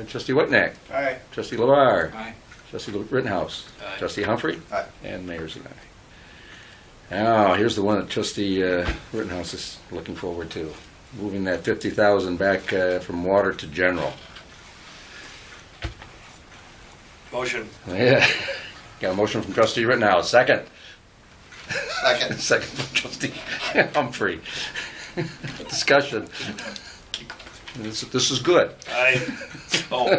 Trustee Whiteneck, Aye. trustee LeVar, Aye. Trustee Rittenhouse. Aye. Trustee Humphrey. Aye. And Mayor's an aye. Now, here's the one that Trustee Rittenhouse is looking forward to. Moving that 50,000 back from water to general. Motion. Yeah. Got a motion from Trustee Rittenhouse. Second. Second. Second from Trustee Humphrey. Discussion. This is good.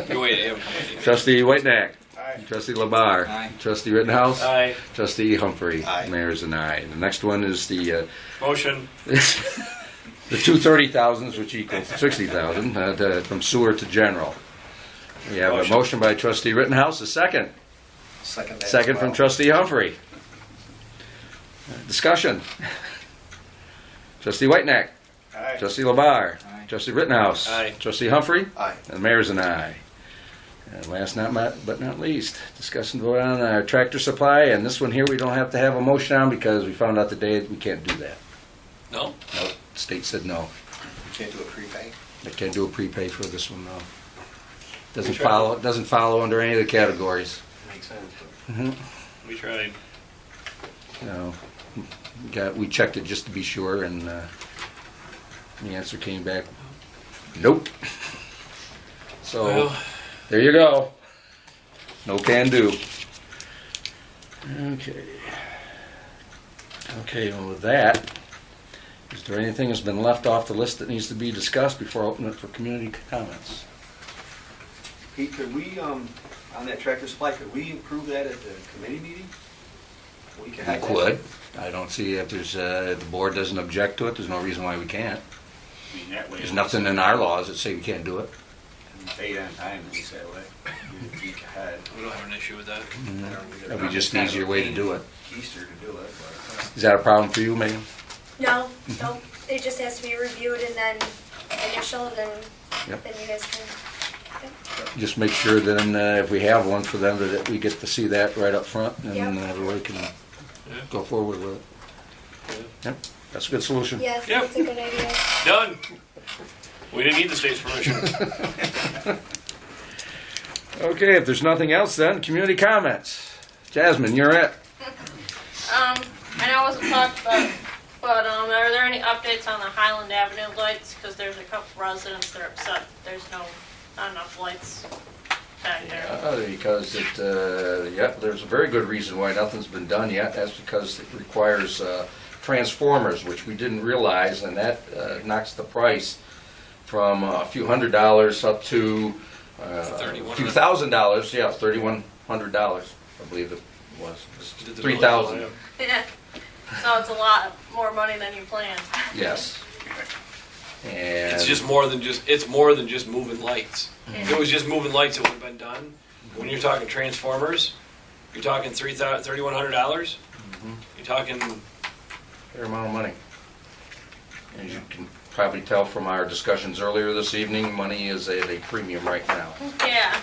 You wait. Trustee Whitenack. Aye. Trustee Labar. Aye. Trustee Rittenhouse. Aye. Trustee Humphrey. Aye. Mayor's an aye. The next one is the Motion. the 230,000s, which equals 60,000, from sewer to general. We have a Motion. motion by Trustee Rittenhouse, a second. Second. that as Second from well. Trustee Humphrey. Discussion. Trustee Whitenack. Aye. Trustee Labar. Aye. Trustee Rittenhouse. Aye. Trustee Humphrey. Aye. And the mayor's an aye. And last but not least, discuss and vote on our tractor supply. And this one here, we don't have to have a motion on because we found out today that we can't do that. No? Nope, the state said no. You can't do a prepay? They can't do a prepay for this one, no. Doesn't We tried. follow, doesn't follow under any of the categories. Makes sense. We tried. No. We checked it just to be sure, and the answer came back, nope. So, Well, there you go. No can do. Okay. Okay, well with that, is there anything that's been left off the list that needs to be discussed before I open it for community comments? Pete, could we, on that tractor supply, could we approve that at the committee meeting? We could We have that. could. I don't see if there's, if the board doesn't object to it, there's no reason why we can't. I mean, that way. There's nothing in our laws that say we can't do it. Pay it on time, at least that way. We could have. we don't have an issue with that. That'd be just an easier way to do it. Easter to do it, but. Is that a problem for you, Megan? No, no, it just has to be reviewed and then initialed and Yep. then you guys can. Just make sure then, if we have one for them, that we get to see that right up front, and Yep. everybody can Yeah. go forward with it. Yep, that's a good solution. Yeah, Yep. that's a good idea. Done. We didn't need the state's permission. Okay, if there's nothing else then, community comments. Jasmine, you're it. I know it wasn't talked about, but are there any updates on the Highland Avenue lights? Because there's a couple residents that are upset there's not enough lights back there. Because there's a very good reason why nothing's been done yet. That's because it requires transformers, which we didn't realize, and that knocks the price from a few $100s up to a few $1,000s. Yeah, $3,100, I believe it was. Did the 3,000. village Yeah. So it's a lot more money than you planned. Yes. And It's just more than just moving lights. If it was just moving lights, it would have been done. When you're talking transformers, you're talking $3,100. You're talking, fair amount of money. As you can probably tell from our discussions earlier this evening, money is at a premium right now. Yeah.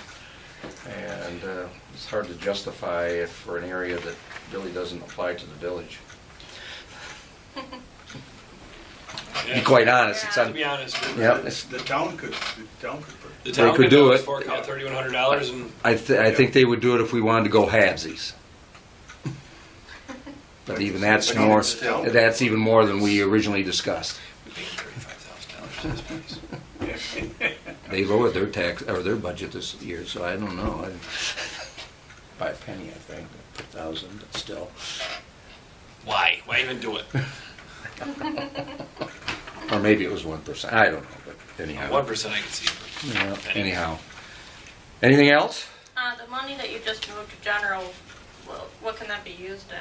And it's hard to justify it for an area that really doesn't apply to the village. To be quite honest, it's to on, be honest, yeah, it's, The town could put. the They town could do it. fork out $3,100 and I think they would do it if we wanted to go halvesies. But even that's But more, even still. that's even more than we originally discussed. we paid $35,000 for this place. They lowered their tax, or their budget this year, so I don't know. By a penny, I think, 1,000, but still. Why? Why even do it? Or maybe it was 1%, I don't know, but anyhow. 1% I can see. Yeah, anyhow. Anything else? The money that you just moved to general, what can that be used in?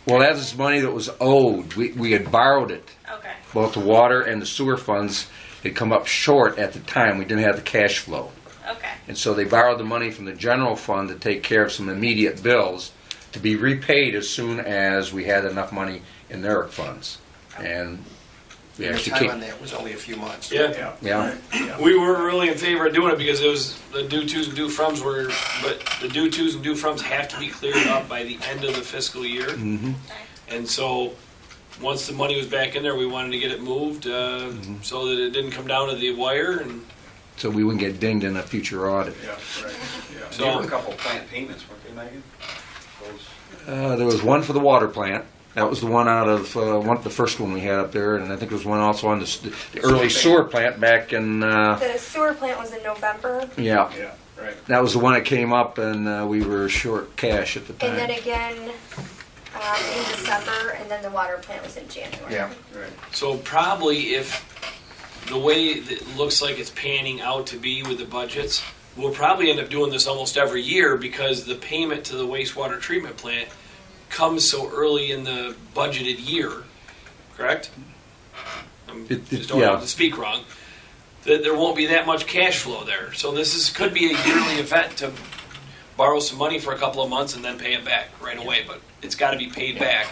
Well, that is money that was owed. We had borrowed it. Okay. Both the water and the sewer funds had come up short at the time. We didn't have the cash flow. Okay. And so they borrowed the money from the general fund to take care of some immediate bills to be repaid as soon as we had enough money in their funds. And we The actually time on came, that was only a few months. Yeah. yeah, We weren't really in favor of doing it because it was the due tos and due froms were, but the due tos and due froms have to be cleared up by the end of the fiscal year. mhm. And so, once the money was back in there, we wanted to get it moved so that it didn't come down to the wire. And so we wouldn't get dinged in a future audit. Yeah, right, yeah. So there were a couple of plant payments, weren't they, Megan? Those, There was one for the water plant. That was the one out of the first one we had up there, and I think there was one also on the early sewer plant back in. The sewer plant was in November, Yeah, Yeah, right. that was the one that came up, and we were short cash at the and then time. again in December, and then the water plant was in January. Yeah. right. So probably if the way it looks like it's panning out to be with the budgets, we'll probably end up doing this almost every year because the payment to the wastewater treatment plant comes so early in the budgeted year, correct? Just don't want to speak wrong. That there won't be that much cash flow there. So could be a yearly event to borrow some money for a couple of months and then pay it back right away. But it's got to be paid back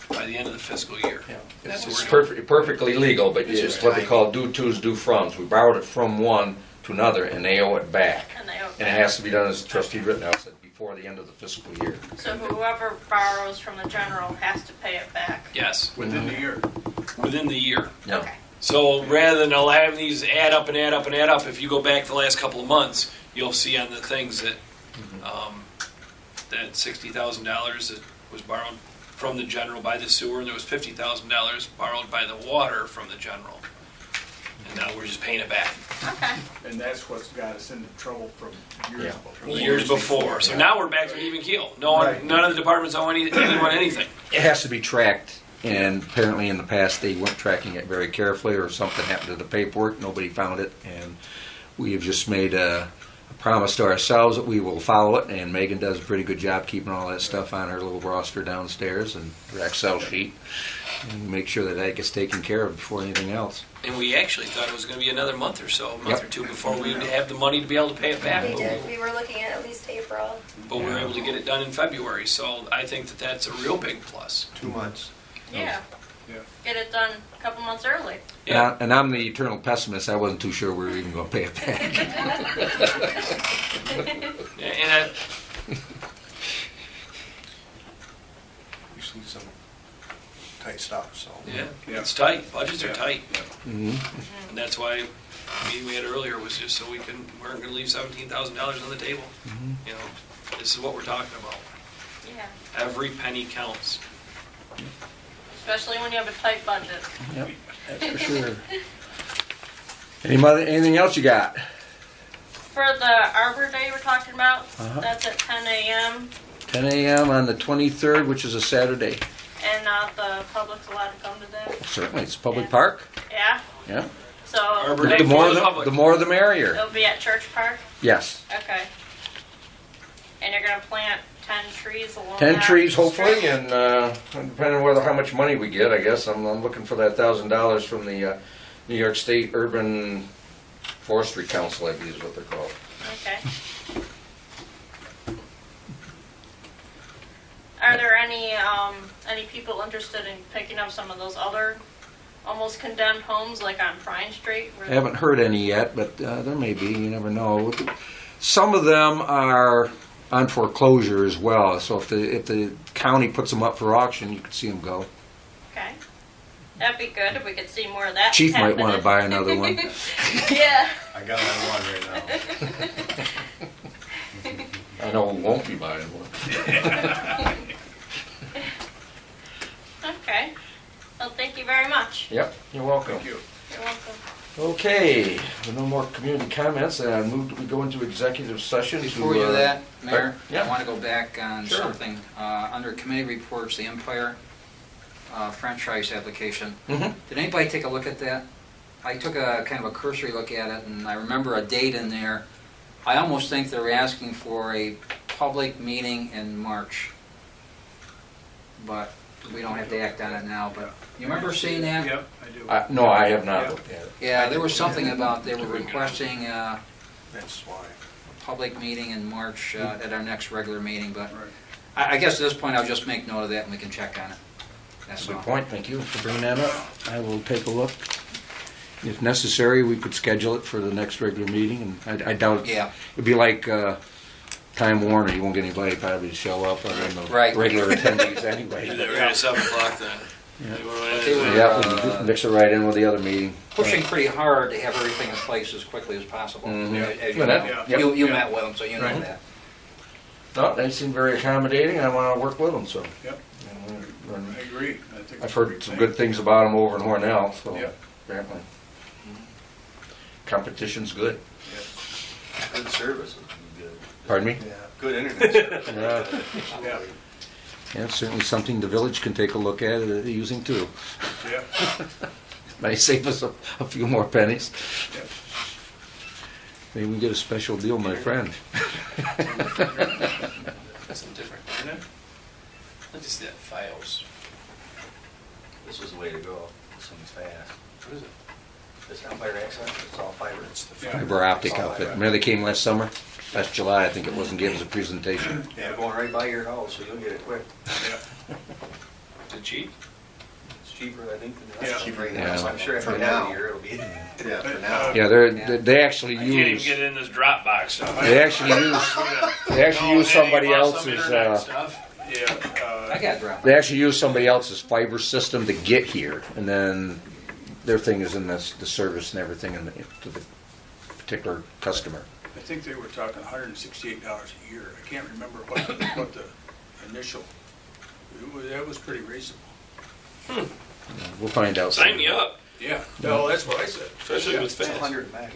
by the end of the fiscal year. That's It's what we're doing. perfectly legal, but It's it's just what they time. call due tos, due froms. We borrowed it from one to another, and they owe it back. And they owe And it has to be done, as Trustee Rittenhouse said, before the end of the fiscal year. So whoever borrows from the general has to pay it back. Yes, Within the year. within the year. Okay. So rather than having these add up and add up and add up, if you go back the last couple of months, you'll see on the things that that $60,000 that was borrowed from the general by the sewer, and there was $50,000 borrowed by the water from the general. And now we're just paying it back. Okay. And that's what's got us into trouble from years Yeah. before. Years before. So now we're back to an even keel. Right. None of the departments owe anyone anything. It has to be tracked, and apparently in the past they weren't tracking it very carefully, or something happened to the paperwork, nobody found it, and we have just made a promise to ourselves that we will follow it, and Megan does a pretty good job keeping all that stuff on her little roster downstairs and her Excel sheet, and make sure that that gets taken care of before anything else. And we actually thought it was going to be another month or so, a month Yep. or two before we would have the money to be able to pay it back. We did. We were looking at least April. But we were able to get it done in February, so I think that that's a real big plus. 2 months. Yeah. Yeah. Get it done a couple months early. Yeah. And I'm the eternal pessimist. I wasn't too sure we were even going to pay it back. And We see some tight stuff, so. yeah, it's tight. Budgets are Yeah. tight. Mhm. And that's why the meeting we had earlier was just so weren't going to leave $17,000 on the table. You know, this is what we're talking about. Yeah. Every penny counts. Especially when you have a tight budget. Yep, that's for sure. Anything else you got? For the Arbor Day we're talking about, Uh-huh. that's at 10 a.m. 10 a.m. on the 23rd, which is a Saturday. and the public's allowed to come to that. Certainly, it's a public park. Yeah. Yeah. So Arbor Day The more, for the public. the more, the merrier. it'll be at Church Park. Yes. Okay. And you're gonna plant 10 trees along 10 that trees, strip? hopefully, and depending on how much money we get, I guess. I'm looking for that $1,000 from the New York State Urban Forestry Council, I believe is what they're called. Okay. Are there any people interested in picking up some of those other almost condemned homes like on Pine Street? I haven't heard any yet, but there may be. You never know. Some of them are on foreclosure as well. So if the county puts them up for auction, you could see them go. Okay. That'd be good if we could see more of that. Chief might want to happening. buy another one. Yeah. I got one right now. I know who won't be buying one. Okay. Well, thank you very much. Yep, you're welcome. Thank you. You're welcome. Okay, with no more community comments, I move that we go into executive session. Before to, we do that, Mayor, yeah. I want to go back on Sure. something. Under committee reports, the Empire franchise application. Mhm. Did anybody take a look at that? I took a kind of a cursory look at it, and I remember a date in there. I almost think they're asking for a public meeting in March. But we don't have to act on it now, but you remember seeing that? Yep, I do. No, I have not Yeah. looked at it. Yeah, there was something about, they were requesting a That's why. public meeting in March at our next regular meeting, but Right. I guess at this point, I'll just make note of that and we can check on it. That's Good all. point, thank you for bringing that up. I will take a look. If necessary, we could schedule it for the next regular meeting, and I doubt, Yeah. it'd be like Time Warner, you won't get anybody probably to show up other than the Right. regular attendees Do anyway. that right at 7 o'clock then. You wanna They were, add- Yeah, we can mix it right in with the other meeting. pushing pretty hard to have everything in place as quickly as possible. Mhm. As Yeah. Yeah. you Yeah. met with them, so you know Right. that. No, they seem very accommodating, I want to work with them, so. Yep. And I agree. I think it's I've a heard great some thing. good things about them over in Hornell, so Yeah. apparently. Competition's good. Good service. Pardon me? Yeah. Good internet. Yeah, Yeah, yeah, it's certainly something the village can take a look at using too. yeah, Might save us a few more pennies. yeah. Maybe we get a special deal, my friend. That's some different, isn't it? I just did files. This is the way to go. This one's fast. What is it? It's not fiber access, it's all fiber. It's the Yeah. Fiber optic outfit. Remember they came last summer? Last July, I think it was, and gave us a presentation. Yeah, going right by your house, so you'll get it quick. Yeah. Is it cheap? It's cheaper, I think, than the Yeah. rest. Cheaper, Yeah. so I'm sure after For that now. year, it'll be. Yeah, for now. Yeah, they actually I can't even use, get it in this Dropbox stuff. they actually use somebody You want some else's, internet stuff? Yeah, I got dropped. they actually use somebody else's fiber system to get here, and then their thing is in the service and everything to the particular customer. I think they were talking $168 a year. I can't remember what the initial, that was pretty reasonable. We'll find out. Sign me up, Yeah, no, that's what I said. especially if it's It's fast. 100 meg.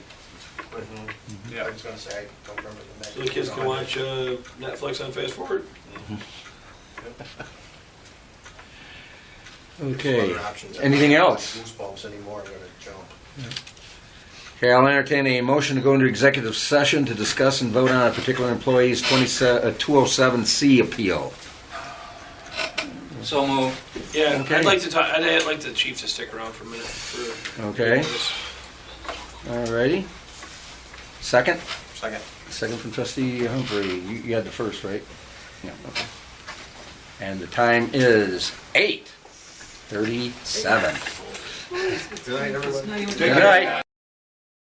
Yeah. I was gonna say, I don't remember the So the kids can watch Netflix on Fast Forward? Okay. Anything else? Goosebumps anymore, I'm gonna jump. Okay, I'll entertain a motion to go into executive session to discuss and vote on a particular employee's 207C appeal. So moved. Yeah, Okay. I'd like to talk, I'd like the chief to stick around for a minute for. Okay. Alrighty. Second? Second. Second from trustee Humphrey. You had the first, right? Yeah, okay. And the time is 8:37. Good night, everybody. Good night.